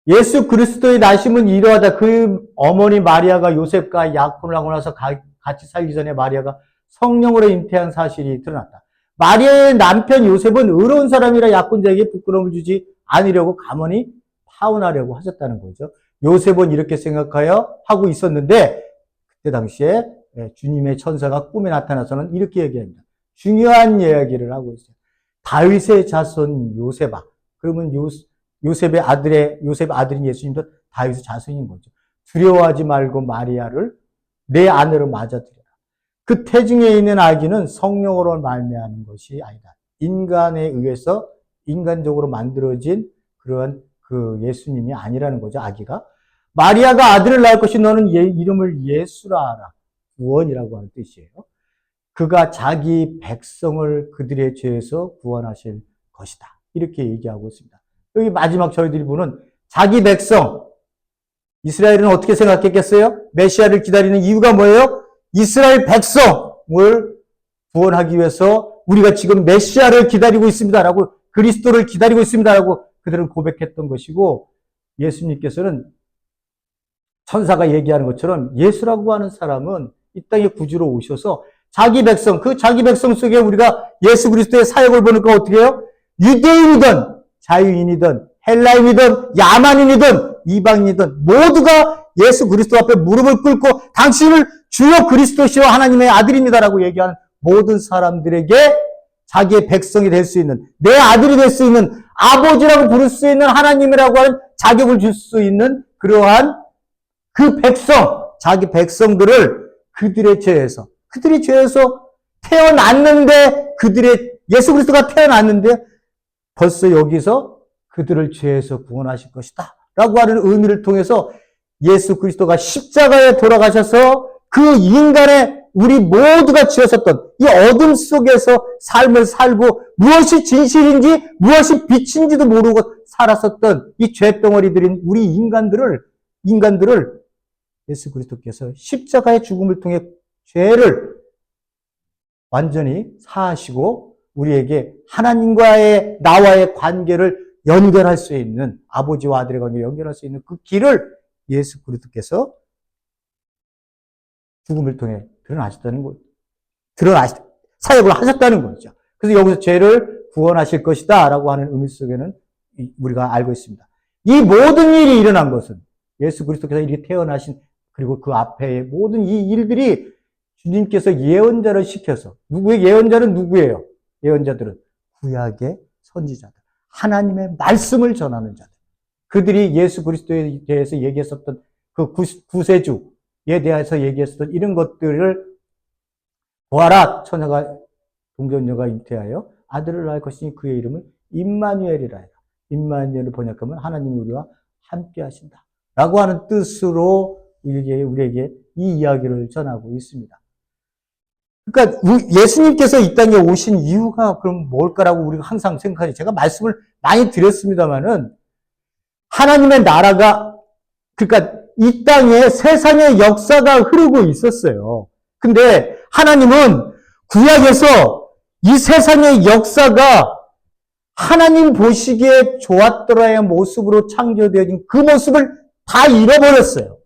예수 그리스도의 나심은 이러하다. 그 어머니 마리아가 요셉과 약혼을 하고 나서 같이 살기 전에 마리아가 성령으로 잉태한 사실이 드러났다. 마리아의 남편 요셉은 의로운 사람이라 약혼자에게 부끄러움을 주지 않으려고 가만히 파혼하려고 하셨다는 거죠. 요셉은 이렇게 생각하여 하고 있었는데 그때 당시에 주님의 천사가 꿈에 나타나서는 이렇게 얘기합니다. 중요한 이야기를 하고 있어요. 다윗의 자손 요셉아. 그러면 요셉 아들인 예수님도 다윗의 자손인 거죠. 두려워하지 말고 마리아를 내 아내로 맞아들여라. 그 태중에 있는 아기는 성령으로 말미암은 것이 아니다. 인간에 의해서 인간적으로 만들어진 그런 그 예수님이 아니라는 거죠, 아기가. 마리아가 아들을 낳을 것이 너는 이름을 예수라 하라. 구원이라고 하는 뜻이에요. 그가 자기 백성을 그들의 죄에서 구원하실 것이다. 이렇게 얘기하고 있습니다. 여기 마지막 저희들이 보는 자기 백성. 이스라엘은 어떻게 생각했겠어요? 메시아를 기다리는 이유가 뭐예요? 이스라엘 백성을 구원하기 위해서 우리가 지금 메시아를 기다리고 있습니다라고, 그리스도를 기다리고 있습니다라고 그들은 고백했던 것이고, 예수님께서는 천사가 얘기하는 것처럼 예수라고 하는 사람은 이 땅에 구주로 오셔서 자기 백성, 그 자기 백성 속에 우리가 예수 그리스도의 사역을 보니까 어떻게 해요? 유대인이든 자유인이든 헬라인이든 야만인이든 이방인이든 모두가 예수 그리스도 앞에 무릎을 꿇고 당신을 주여 그리스도시여 하나님의 아들입니다라고 얘기하는 모든 사람들에게 자기의 백성이 될 수 있는, 내 아들이 될 수 있는, 아버지라고 부를 수 있는 하나님이라고 하는 자격을 줄 수 있는 그러한 그 백성, 자기 백성들을 그들이 죄에서 태어났는데, 예수 그리스도가 태어났는데 벌써 여기서 그들을 죄에서 구원하실 것이다 라고 하는 의미를 통해서 예수 그리스도가 십자가에 돌아가셔서 그 인간의 우리 모두가 지었었던 이 어둠 속에서 삶을 살고 무엇이 진실인지 무엇이 빛인지도 모르고 살았었던 이 죄덩어리들인 우리 인간들을 예수 그리스도께서 십자가의 죽음을 통해 죄를 완전히 사하시고 우리에게 하나님과의 나와의 관계를 연결할 수 있는, 아버지와 아들의 관계를 연결할 수 있는 그 길을 예수 그리스도께서 죽음을 통해 드러나셨다는 거, 사역을 하셨다는 거죠. 그래서 여기서 죄를 구원하실 것이다 라고 하는 의미 속에는 우리가 알고 있습니다. 이 모든 일이 일어난 것은 예수 그리스도께서 이렇게 태어나신, 그리고 그 앞에 모든 이 일들이 주님께서 예언자를 시켜서, 예언자는 누구예요? 예언자들은 구약의 선지자들, 하나님의 말씀을 전하는 자들. 그들이 예수 그리스도에 대해서 얘기했었던 그 구세주에 대해서 얘기했었던 이런 것들을 보아라, 처녀가 동정녀가 잉태하여 아들을 낳을 것이니 그의 이름은 임마누엘이라 해라. 임마누엘을 번역하면 하나님이 우리와 함께 하신다 라고 하는 뜻으로 우리에게 이 이야기를 전하고 있습니다. 그러니까 예수님께서 이 땅에 오신 이유가 그럼 뭘까라고 우리가 항상 생각하죠. 제가 말씀을 많이 드렸습니다만은 하나님의 나라가, 그러니까 이 땅에 세상의 역사가 흐르고 있었어요. 근데 하나님은 구약에서 이 세상의 역사가 하나님 보시기에 좋았더라의 모습으로 창조되어진 그 모습을 다 잃어버렸어요.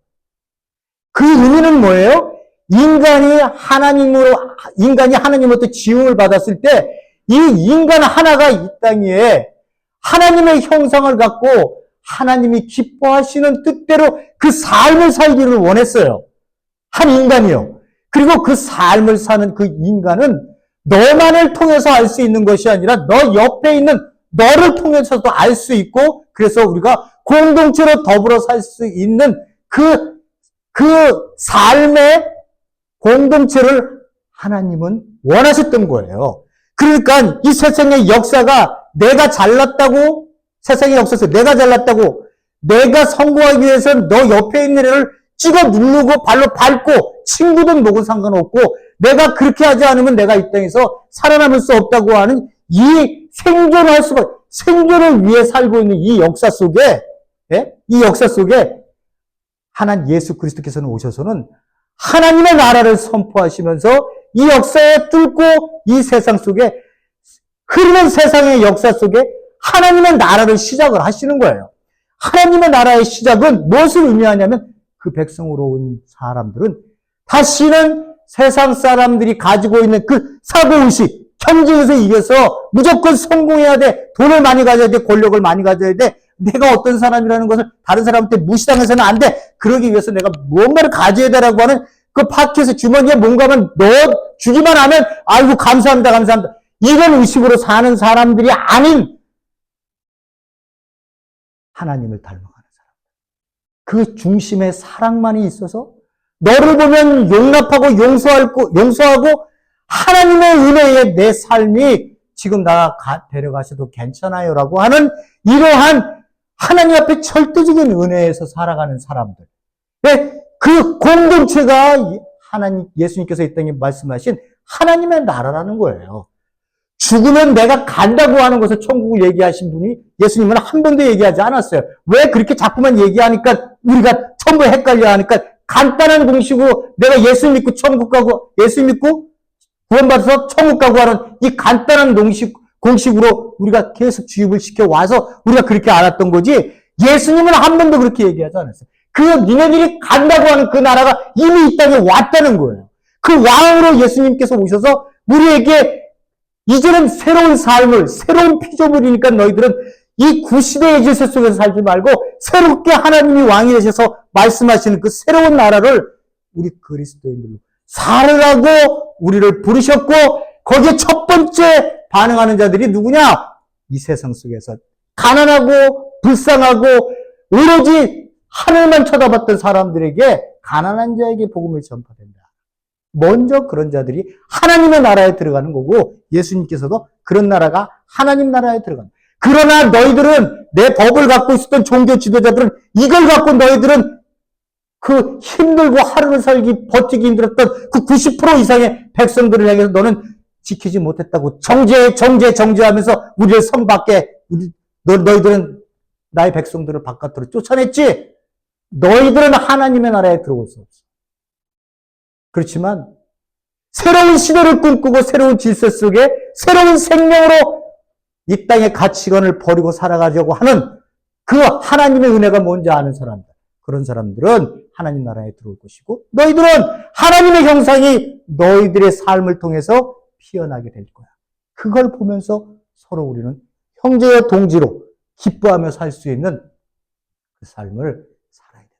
그 의미는 뭐예요? 인간이 하나님으로부터 지음을 받았을 때 이 인간 하나가 이 땅에 하나님의 형상을 갖고 하나님이 기뻐하시는 뜻대로 그 삶을 살기를 원했어요. 한 인간이요. 그리고 그 삶을 사는 그 인간은 너만을 통해서 알 수 있는 것이 아니라 너 옆에 있는 너를 통해서도 알 수 있고, 그래서 우리가 공동체로 더불어 살 수 있는 그 삶의 공동체를 하나님은 원하셨던 거예요. 그러니까 이 세상의 역사가 내가 잘났다고, 세상의 역사에서 내가 잘났다고, 내가 성공하기 위해서는 너 옆에 있는 애를 찍어 누르고 발로 밟고 친구든 뭐든 상관없고 내가 그렇게 하지 않으면 내가 이 땅에서 살아남을 수 없다고 하는 이 생존을 위해 살고 있는 이 역사 속에, 하나님 예수 그리스도께서는 오셔서는 하나님의 나라를 선포하시면서 이 역사에 뚫고 이 세상 속에, 흐르는 세상의 역사 속에 하나님의 나라를 시작을 하시는 거예요. 하나님의 나라의 시작은 무엇을 의미하냐면 그 백성으로 온 사람들은 다시는 세상 사람들이 가지고 있는 그 사고의식, 경쟁에서 이겨서 무조건 성공해야 돼. 돈을 많이 가져야 돼. 권력을 많이 가져야 돼. 내가 어떤 사람이라는 것을 다른 사람한테 무시당해서는 안 돼. 그러기 위해서 내가 무언가를 가져야 되라고 하는 그 파켓에 주머니에 뭔가만 넣어 주기만 하면 아이고 감사합니다. 감사합니다. 이런 의식으로 사는 사람들이 아닌 하나님을 닮아가는 사람. 그 중심에 사랑만이 있어서 너를 보면 용납하고 용서하고 하나님의 은혜에 내 삶이 지금 나 데려가셔도 괜찮아요라고 하는 이러한 하나님 앞에 절대적인 은혜에서 살아가는 사람들. 그 공동체가 예수님께서 이 땅에 말씀하신 하나님의 나라라는 거예요. 죽으면 내가 간다고 하는 것을 천국을 얘기하신 분이 예수님은 한 번도 얘기하지 않았어요. 왜 그렇게 자꾸만 얘기하니까 우리가 전부 헷갈려 하니까 간단한 공식으로 내가 예수 믿고 천국 가고 예수 믿고 구원받아서 천국 가고 하는 이 간단한 공식으로 우리가 계속 주입을 시켜 와서 우리가 그렇게 알았던 거지 예수님은 한 번도 그렇게 얘기하지 않았어요. 니네들이 간다고 하는 그 나라가 이미 이 땅에 왔다는 거예요. 그 왕으로 예수님께서 오셔서 우리에게 이제는 새로운 삶을, 새로운 피조물이니까 너희들은 이 구시대의 질서 속에서 살지 말고 새롭게 하나님이 왕이 되셔서 말씀하시는 그 새로운 나라를 우리 그리스도인들로 살으라고 우리를 부르셨고 거기에 첫 번째 반응하는 자들이 누구냐? 이 세상 속에서 가난하고 불쌍하고 오로지 하늘만 쳐다봤던 사람들에게 가난한 자에게 복음을 전파된다. 먼저 그런 자들이 하나님의 나라에 들어가는 거고 예수님께서도 그런 나라가 하나님 나라에 들어간다. 그러나 너희들은 내 법을 갖고 있었던 종교 지도자들은 이걸 갖고 너희들은 그 힘들고 하루를 살기 버티기 힘들었던 그 90% 이상의 백성들을 향해서 너는 지키지 못했다고 정죄하면서 우리를 성 밖에 너희들은 나의 백성들을 바깥으로 쫓아냈지. 너희들은 하나님의 나라에 들어올 수 없어. 그렇지만 새로운 시대를 꿈꾸고 새로운 질서 속에 새로운 생명으로 이 땅의 가치관을 버리고 살아가려고 하는 그 하나님의 은혜가 뭔지 아는 사람들. 그런 사람들은 하나님 나라에 들어올 것이고 너희들은 하나님의 형상이 너희들의 삶을 통해서 피어나게 될 거야. 그걸 보면서 서로 우리는 형제와 동지로 기뻐하며 살 수 있는 그 삶을 살아야 된다.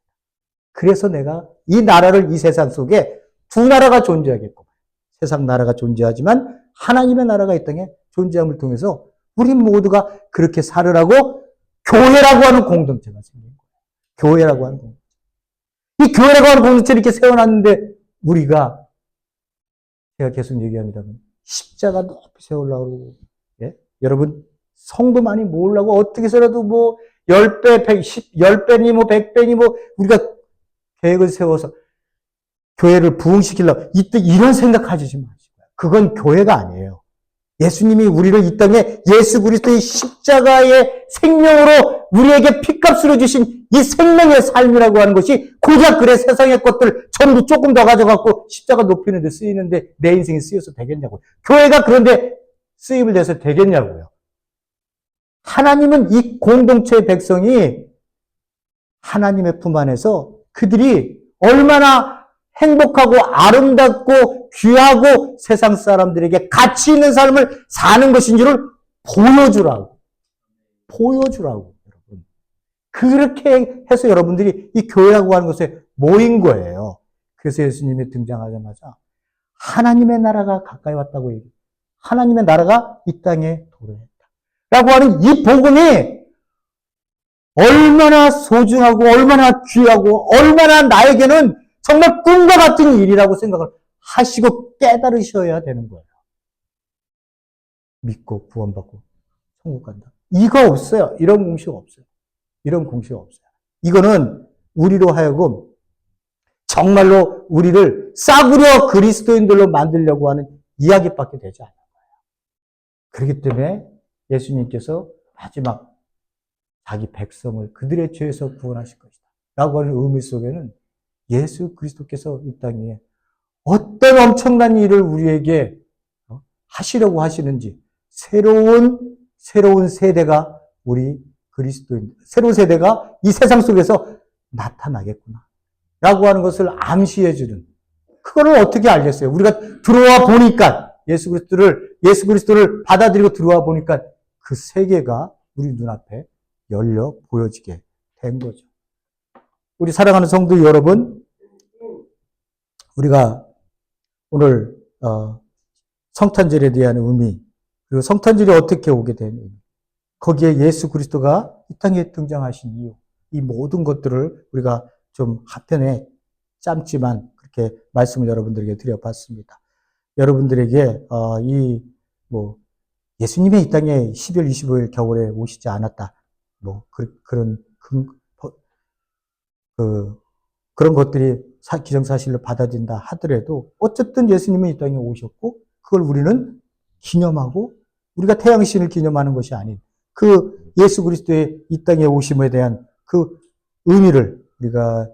그래서 내가 이 나라를 이 세상 속에 두 나라가 존재하겠고 세상 나라가 존재하지만 하나님의 나라가 이 땅에 존재함을 통해서 우리 모두가 그렇게 살으라고 교회라고 하는 공동체가 생긴 거예요. 교회라고 하는 공동체. 이 교회라고 하는 공동체를 이렇게 세워놨는데 우리가 제가 계속 얘기합니다만 십자가 높이 세우려고 그러고 예? 여러분 성도 많이 모으려고 어떻게 해서라도 뭐 10배, 10배니 뭐 100배니 뭐 우리가 계획을 세워서 교회를 부흥시키려고 이런 생각하지 마시고요. 그건 교회가 아니에요. 예수님이 우리를 이 땅에 예수 그리스도의 십자가의 생명으로 우리에게 핏값으로 주신 이 생명의 삶이라고 하는 것이 고작 그래 세상의 것들 전부 조금 더 가져갖고 십자가 높이는 데 쓰이는데 내 인생이 쓰여서 되겠냐고요. 교회가 그런데 쓰임을 내서 되겠냐고요. 하나님은 이 공동체의 백성이 하나님의 품 안에서 그들이 얼마나 행복하고 아름답고 귀하고 세상 사람들에게 가치 있는 삶을 사는 것인지를 보여주라고. 여러분. 그렇게 해서 여러분들이 이 교회라고 하는 것에 모인 거예요. 그래서 예수님이 등장하자마자 하나님의 나라가 가까이 왔다고 얘기해요. 하나님의 나라가 이 땅에 도래했다. 라고 하는 이 복음이 얼마나 소중하고 얼마나 귀하고 얼마나 나에게는 정말 꿈과 같은 일이라고 생각을 하시고 깨달으셔야 되는 거예요. 믿고 구원받고 천국 간다. 이거 없어요. 이런 공식 없어요. 이런 공식 없어요. 이거는 우리로 하여금 정말로 우리를 싸구려 그리스도인들로 만들려고 하는 이야기밖에 되지 않는 거예요. 그렇기 때문에 예수님께서 마지막 자기 백성을 그들의 죄에서 구원하실 것이다. 라고 하는 의미 속에는 예수 그리스도께서 이 땅에 어떤 엄청난 일을 우리에게 하시려고 하시는지 새로운 세대가 우리 그리스도인, 새로운 세대가 이 세상 속에서 나타나겠구나. 라고 하는 것을 암시해주는 그거를 어떻게 알겠어요? 우리가 들어와 보니까 예수 그리스도를 받아들이고 들어와 보니까 그 세계가 우리 눈앞에 열려 보여지게 된 거죠. 우리 사랑하는 성도 여러분, 우리가 오늘 성탄절에 대한 의미, 그리고 성탄절이 어떻게 오게 된 의미, 거기에 예수 그리스도가 이 땅에 등장하신 이유, 이 모든 것들을 우리가 좀 한편에 짧지만 그렇게 말씀을 여러분들에게 드려봤습니다. 여러분들에게 예수님이 이 땅에 12월 25일 겨울에 오시지 않았다. 그런 것들이 기정사실로 받아진다 하더라도 어쨌든 예수님은 이 땅에 오셨고 그걸 우리는 기념하고 우리가 태양신을 기념하는 것이 아닌 그 예수 그리스도의 이 땅에 오심에 대한 그 의미를 우리가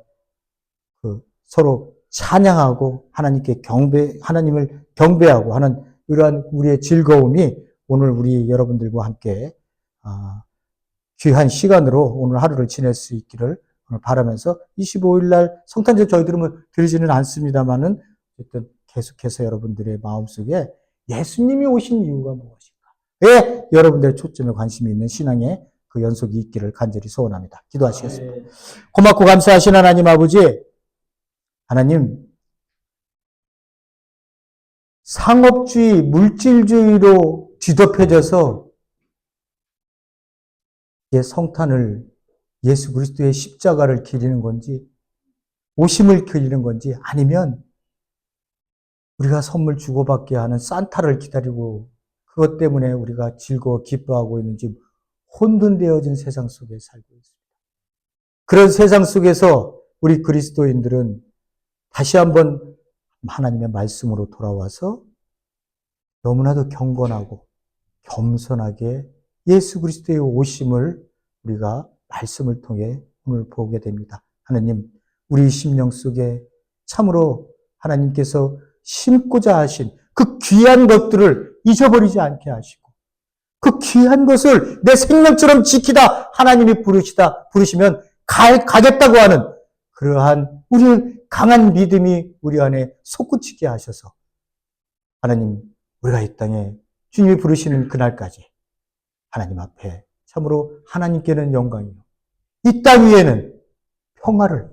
서로 찬양하고 하나님을 경배하고 하는 이러한 우리의 즐거움이 오늘 우리 여러분들과 함께 귀한 시간으로 오늘 하루를 지낼 수 있기를 바라면서 25일 날 성탄절 저희들은 드리지는 않습니다만은 어쨌든 계속해서 여러분들의 마음속에 예수님이 오신 이유가 무엇인가? 왜 여러분들의 초점에 관심이 있는 신앙의 그 연속이 있기를 간절히 소원합니다. 기도하시겠습니다. 고맙고 감사하신 하나님 아버지, 하나님 상업주의, 물질주의로 뒤덮여져서 성탄을 예수 그리스도의 십자가를 기리는 건지 오심을 기리는 건지 아니면 우리가 선물 주고받게 하는 산타를 기다리고 그것 때문에 우리가 즐거워 기뻐하고 있는지 혼돈되어진 세상 속에 살고 있습니다. 그런 세상 속에서 우리 그리스도인들은 다시 한번 하나님의 말씀으로 돌아와서 너무나도 경건하고 겸손하게 예수 그리스도의 오심을 우리가 말씀을 통해 오늘 보게 됩니다. 하나님, 우리 심령 속에 참으로 하나님께서 심고자 하신 그 귀한 것들을 잊어버리지 않게 하시고 그 귀한 것을 내 생명처럼 지키다 하나님이 부르시면 가겠다고 하는 그러한 우리 강한 믿음이 우리 안에 솟구치게 하셔서 하나님, 우리가 이 땅에 주님이 부르시는 그날까지 하나님 앞에 참으로 하나님께는 영광이요 이 땅 위에는 평화를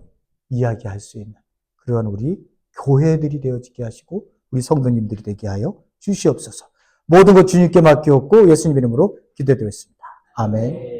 이야기할 수 있는 그러한 우리 교회들이 되어지게 하시고 우리 성도님들이 되게 하여 주시옵소서. 모든 것 주님께 맡기옵고 예수님 이름으로 기도드렸습니다. 아멘.